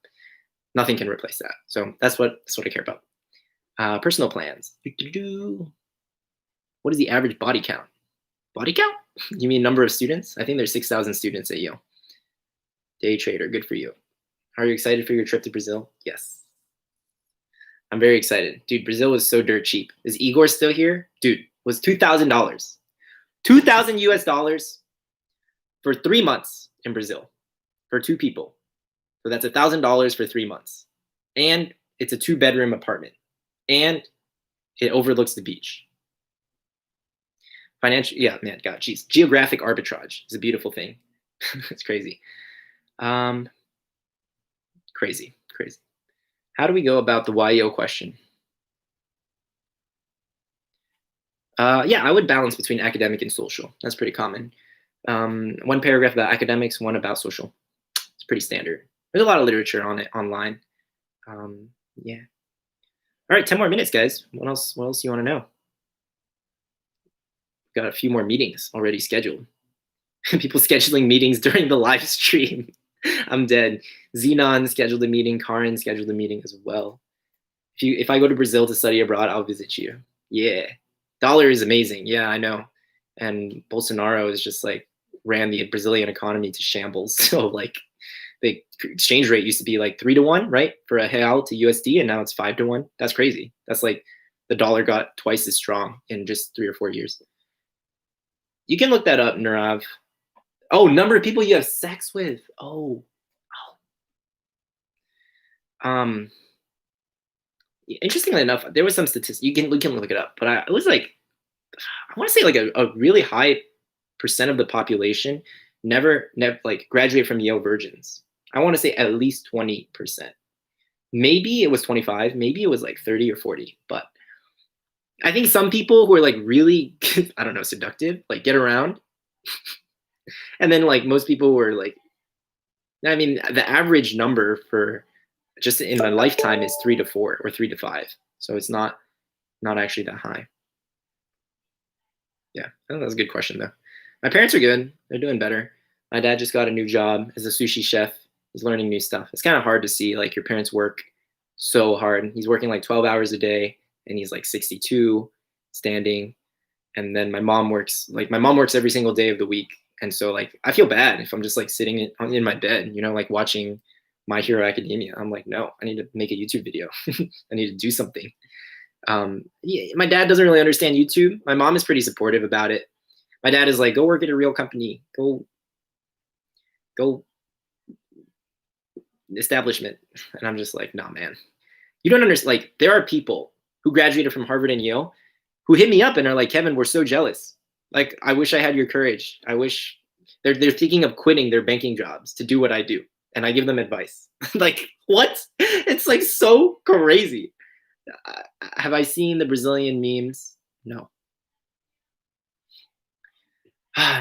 Nothing can replace that. So that's what I care about. Personal plans. What is the average body count? Body count? You mean number of students? I think there's 6,000 students at Yale. Day trader, good for you. Are you excited for your trip to Brazil? Yes. I'm very excited. Dude, Brazil was so dirt cheap. Is Igor still here? Dude, was $2,000. 2,000 US dollars for 3 months in Brazil for 2 people. So that's $1,000 for 3 months. And it's a 2-bedroom apartment. And it overlooks the beach. Financial, yeah, man, God, geez. Geographic arbitrage is a beautiful thing. It's crazy. Crazy. How do we go about the YEO question? Yeah, I would balance between academic and social. That's pretty common. 1 paragraph about academics, 1 about social. It's pretty standard. There's a lot of literature on it online. Yeah. All right, 10 more minutes, guys. What else do you want to know? Got a few more meetings already scheduled. People scheduling meetings during the live stream. I'm dead. Xenon scheduled a meeting. Karin scheduled a meeting as well. If I go to Brazil to study abroad, I'll visit you. Yeah. Dollar is amazing. Yeah, I know. And Bolsonaro is just like ran the Brazilian economy to shambles. So like the exchange rate used to be like 3 to 1, right? For a real to USD, and now it's 5 to 1. That's crazy. That's like the dollar got twice as strong in just 3 or 4 years. You can look that up, Nurav. Oh, number of people you have sex with. Oh. Interestingly enough, there was some statistics. You can look it up, but it was like, I want to say like a really high percent of the population never like graduate from Yale virgins. I want to say at least 20%. Maybe it was 25. Maybe it was like 30 or 40. But I think some people who are like really, I don't know, seductive, like get around. And then like most people were like, I mean, the average number for just in a lifetime is 3 to 4 or 3 to 5. So it's not actually that high. Yeah, I think that's a good question though. My parents are good. They're doing better. My dad just got a new job as a sushi chef. He's learning new stuff. It's kind of hard to see like your parents work so hard. He's working like 12 hours a day and he's like 62 standing. And then my mom works every single day of the week. And so like I feel bad if I'm just like sitting in my bed, like watching My Hero Academia. I'm like, no, I need to make a YouTube video. I need to do something. Yeah, my dad doesn't really understand YouTube. My mom is pretty supportive about it. My dad is like, go work at a real company. Go establishment. And I'm just like, nah, man. You don't understand. Like, there are people who graduated from Harvard and Yale who hit me up and are like, Kevin, we're so jealous. Like, I wish I had your courage. I wish they're thinking of quitting their banking jobs to do what I do. And I give them advice. Like, what? It's like so crazy. Have I seen the Brazilian memes? No.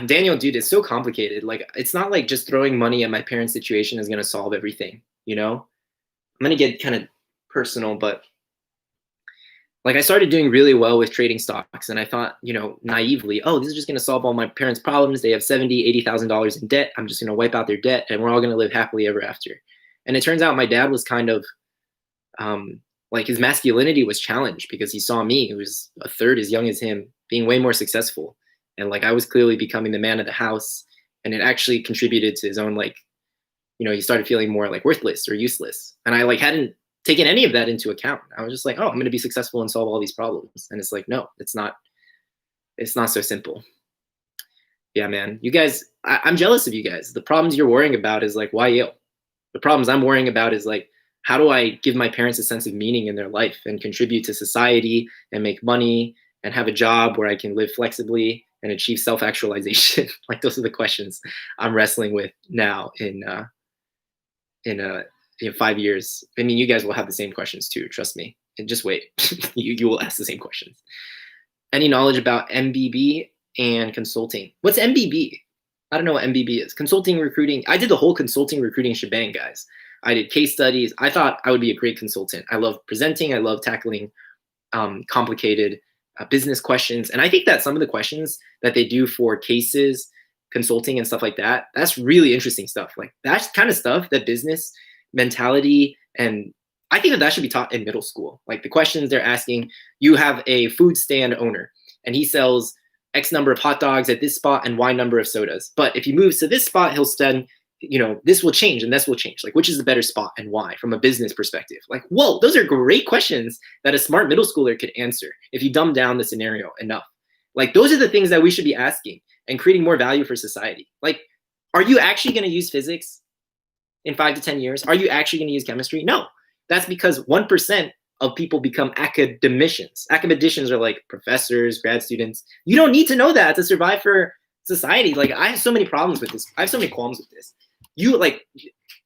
Daniel, dude, it's so complicated. Like, it's not like just throwing money at my parents' situation is going to solve everything, you know? I'm going to get kind of personal, but like I started doing really well with trading stocks and I thought, naively, oh, this is just going to solve all my parents' problems. They have $80,000 in debt. I'm just going to wipe out their debt and we're all going to live happily ever after. And it turns out my dad was kind of like his masculinity was challenged because he saw me, who was a third as young as him, being way more successful. And like I was clearly becoming the man of the house. And it actually contributed to his own like, he started feeling more like worthless or useless. And I like hadn't taken any of that into account. I was just like, oh, I'm going to be successful and solve all these problems. And it's like, no, it's not so simple. Yeah, man. You guys, I'm jealous of you guys. The problems you're worrying about is like, why Yale? The problems I'm worrying about is like, how do I give my parents a sense of meaning in their life and contribute to society and make money and have a job where I can live flexibly and achieve self-actualization? Like those are the questions I'm wrestling with now in 5 years. I mean, you guys will have the same questions too. Trust me. And just wait. you will ask the same questions. Any knowledge about MBB and consulting? What's MBB? I don't know what MBB is. Consulting recruiting. I did the whole consulting recruiting shebang, guys. I did case studies. I thought I would be a great consultant. I love presenting. I love tackling complicated business questions. And I think that some of the questions that they do for cases, consulting and stuff like that, that's really interesting stuff. Like that's kind of stuff that business mentality, and I think that should be taught in middle school. Like the questions they're asking, you have a food stand owner and he sells X number of hot dogs at this spot and Y number of sodas. But if he moves to this spot, he'll spend, this will change and this will change. Like which is the better spot and why from a business perspective? Like, whoa, those are great questions that a smart middle schooler could answer if you dumb down the scenario enough. Like those are the things that we should be asking and creating more value for society. Like, are you actually going to use physics in 5 to 10 years? Are you actually going to use chemistry? No. That's because 1% of people become academicians. Academicians are like professors, grad students. You don't need to know that to survive for society. Like I have so many problems with this. I have so many qualms with this.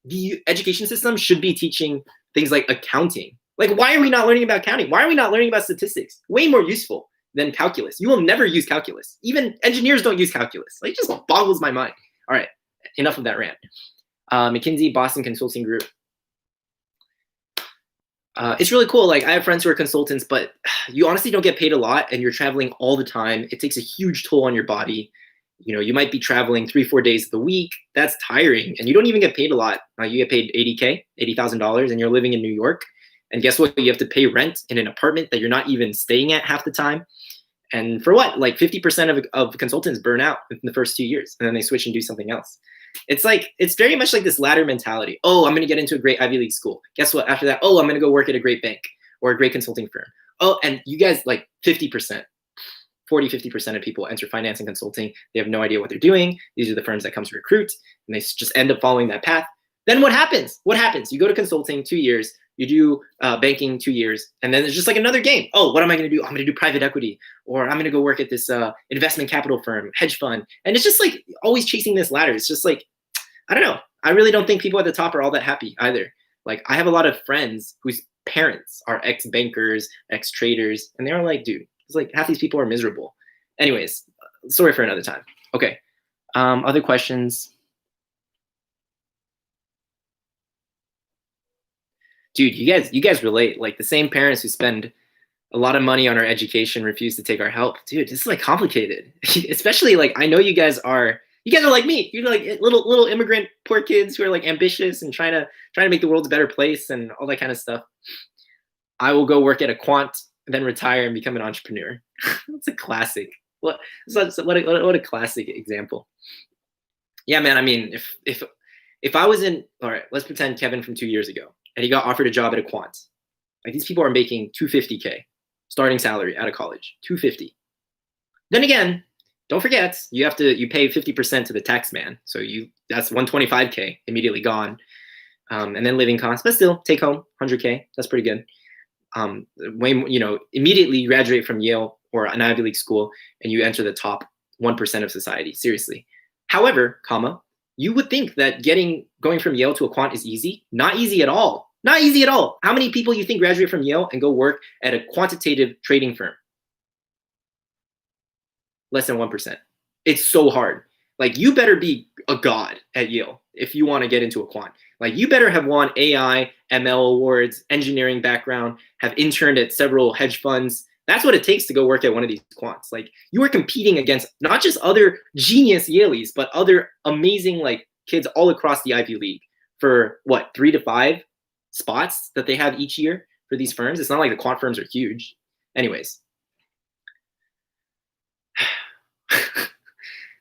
The education system should be teaching things like accounting. Like, why are we not learning about accounting? Why are we not learning about statistics? Way more useful than calculus. You will never use calculus. Even engineers don't use calculus. Like, it just boggles my mind. All right, enough of that rant. McKinsey, Boston Consulting Group. It's really cool. Like I have friends who are consultants, but you honestly don't get paid a lot and you're traveling all the time. It takes a huge toll on your body. You might be traveling 3-4 days of the week. That's tiring. And you don't even get paid a lot. You get paid $80,000 and you're living in New York. And guess what? You have to pay rent in an apartment that you're not even staying at half the time. And for what? Like 50% of consultants burn out in the first 2 years and then they switch and do something else. It's very much like this ladder mentality. Oh, I'm going to get into a great Ivy League school. Guess what? After that, oh, I'm going to go work at a great bank or a great consulting firm. Oh, and you guys, like 50%, 50% of people enter finance and consulting. They have no idea what they're doing. These are the firms that come to recruit and they just end up following that path. Then what happens? You go to consulting 2 years, you do banking 2 years, and then it's just like another game. Oh, what am I going to do? I'm going to do private equity, or I'm going to go work at this investment capital firm, hedge fund. And it's just like always chasing this ladder. It's just like, I don't know. I really don't think people at the top are all that happy either. Like I have a lot of friends whose parents are ex-bankers, ex-traders, and they're like, dude, it's like half these people are miserable. Anyways, story for another time. Okay. Other questions? Dude, you guys relate. Like the same parents who spend a lot of money on our education refuse to take our help. Dude, this is like complicated. Especially like I know you guys are like me. You're like little immigrant poor kids who are like ambitious and trying to make the world a better place and all that kind of stuff. I will go work at a quant, then retire and become an entrepreneur. It's a classic. What a classic example. Yeah, man. I mean, if I was in, all right, let's pretend Kevin from 2 years ago, and he got offered a job at a quant. Like these people are making $250K starting salary out of college, $250. Then again, don't forget you pay 50% to the tax man, so that's $125K immediately gone, and then living costs, but still take home $100K. That's pretty good. Immediately you graduate from Yale or an Ivy League school and you enter the top 1% of society. Seriously. However, you would think that going from Yale to a quant is easy. Not easy at all. Not easy at all. How many people you think graduate from Yale and go work at a quantitative trading firm? Less than 1%. It's so hard. Like, you better be a god at Yale if you want to get into a quant. Like, you better have won AI, ML awards, engineering background, have interned at several hedge funds. That's what it takes to go work at one of these quants. Like, you are competing against not just other genius Yaleys, but other amazing like kids all across the Ivy League for what, 3 to 5 spots that they have each year for these firms. It's not like the quant firms are huge. Anyways.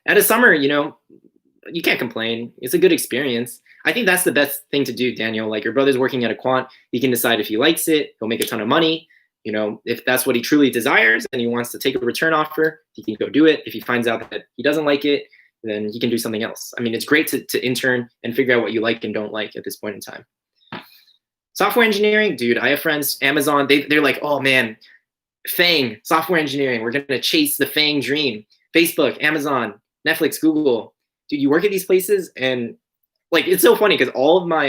At a summer, you know, you can't complain. It's a good experience. I think that's the best thing to do, Daniel. Like, your brother's working at a quant. He can decide if he likes it. He'll make a ton of money. You know, if that's what he truly desires and he wants to take a return offer, he can go do it. If he finds out that he doesn't like it, then he can do something else. I mean, it's great to intern and figure out what you like and don't like at this point in time. Software engineering, dude, I have friends, Amazon, they're like, oh man, FANG, software engineering, we're gonna chase the FANG dream. Facebook, Amazon, Netflix, Google. Dude, you work at these places and like, it's so funny because all of my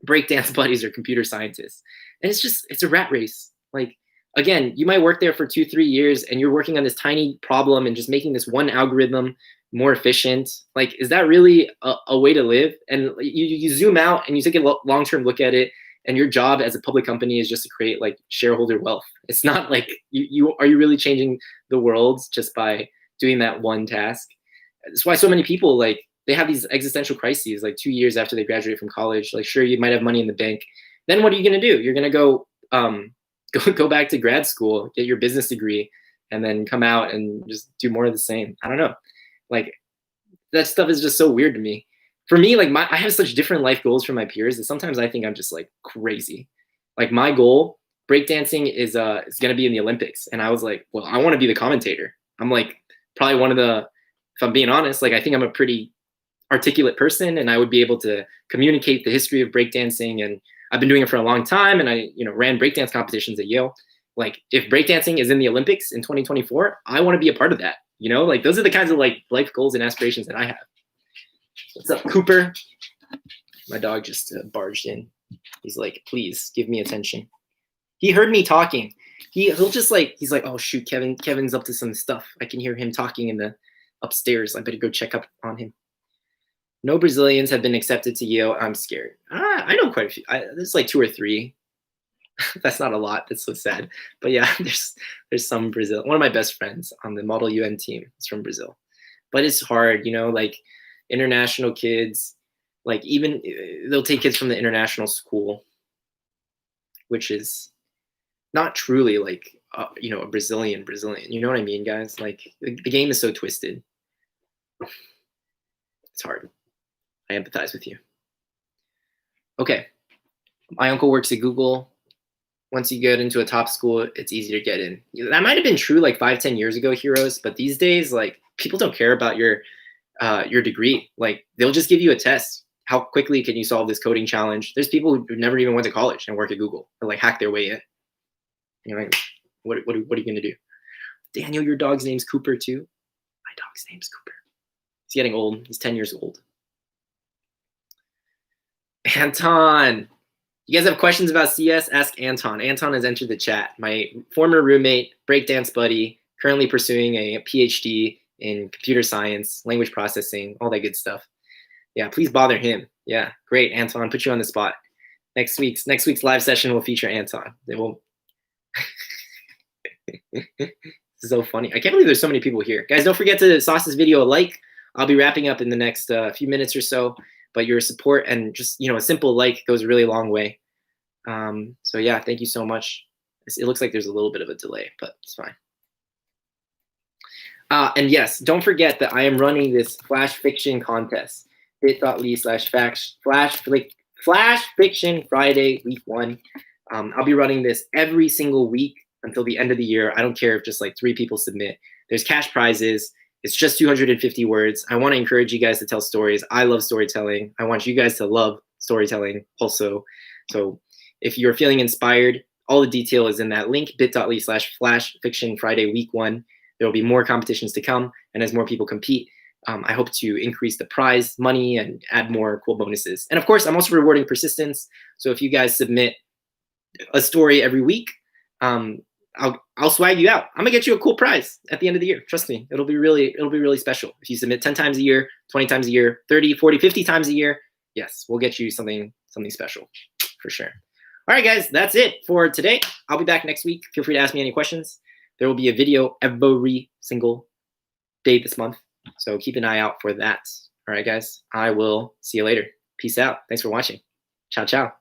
breakdance buddies are computer scientists. And it's a rat race. Like, again, you might work there for 2-3 years and you're working on this tiny problem and just making this one algorithm more efficient. Like, is that really a way to live? And you zoom out and you take a long-term look at it, and your job as a public company is just to create like shareholder wealth. It's not like are you really changing the world just by doing that one task? That's why so many people, like, they have these existential crises like 2 years after they graduate from college. Like, sure, you might have money in the bank. Then what are you going to do? You're going to go back to grad school, get your business degree, and then come out and just do more of the same. I don't know. Like, that stuff is just so weird to me. For me, like, I have such different life goals from my peers that sometimes I think I'm just like crazy. Like, my goal, breakdancing, is going to be in the Olympics. And I was like, well, I want to be the commentator. I'm like probably one of the, if I'm being honest, like, I think I'm a pretty articulate person and I would be able to communicate the history of breakdancing. And I've been doing it for a long time. And I, ran breakdance competitions at Yale. Like, if breakdancing is in the Olympics in 2024, I want to be a part of that. Like, those are the kinds of like life goals and aspirations that I have. What's up, Cooper? My dog just barged in. He's like, please give me attention. He heard me talking. He'll just like, he's like, oh shoot, Kevin's up to some stuff. I can hear him talking in the upstairs. I better go check up on him. No Brazilians have been accepted to Yale. I'm scared. I know quite a few. There's like 2 or 3. That's not a lot. That's so sad. But yeah, there's some Brazil. One of my best friends on the Model UN team is from Brazil. But it's hard, like international kids, like even they'll take kids from the international school, which is not truly like, a Brazilian. You know what I mean, guys? Like, the game is so twisted. It's hard. I empathize with you. Okay. My uncle works at Google. Once you get into a top school, it's easy to get in. That might have been true like 5-10 years ago, heroes, but these days, like, people don't care about your degree. Like, they'll just give you a test. How quickly can you solve this coding challenge? There's people who never even went to college and work at Google or like hack their way in. Like, what are you gonna do? Daniel, your dog's name's Cooper too. My dog's name's Cooper. He's getting old. He's 10 years old. Anton. You guys have questions about CS? Ask Anton. Anton has entered the chat. My former roommate, breakdance buddy, currently pursuing a PhD in computer science, language processing, all that good stuff. Yeah, please bother him. Yeah, great, Anton. Put you on the spot. Next week's live session will feature Anton. They will. This is so funny. I can't believe there's so many people here. Guys, don't forget to sauce this video a like. I'll be wrapping up in the next few minutes or so. But your support and just, a simple like goes a really long way. So yeah, thank you so much. It looks like there's a little bit of a delay, but it's fine. And yes, don't forget that I am running this Flash Fiction contest. bit.ly/Flash Fiction Friday, week 1. I'll be running this every single week until the end of the year. I don't care if just like 3 people submit. There's cash prizes. It's just 250 words. I want to encourage you guys to tell stories. I love storytelling. I want you guys to love storytelling also. So if you're feeling inspired, all the detail is in that link, bit.ly/Flash Fiction Friday, week 1. There will be more competitions to come. And as more people compete, I hope to increase the prize money and add more cool bonuses. And of course, I'm also rewarding persistence. So if you guys submit a story every week, I'll swag you out. I'm gonna get you a cool prize at the end of the year. Trust me, it'll be really special. If you submit 10 times a year, 20 times a year, 30, 40, 50 times a year, yes, we'll get you something special for sure. All right, guys, that's it for today. I'll be back next week. Feel free to ask me any questions. There will be a video every single day this month, so keep an eye out for that. All right, guys, I will see you later. Peace out. Thanks for watching. Ciao, ciao.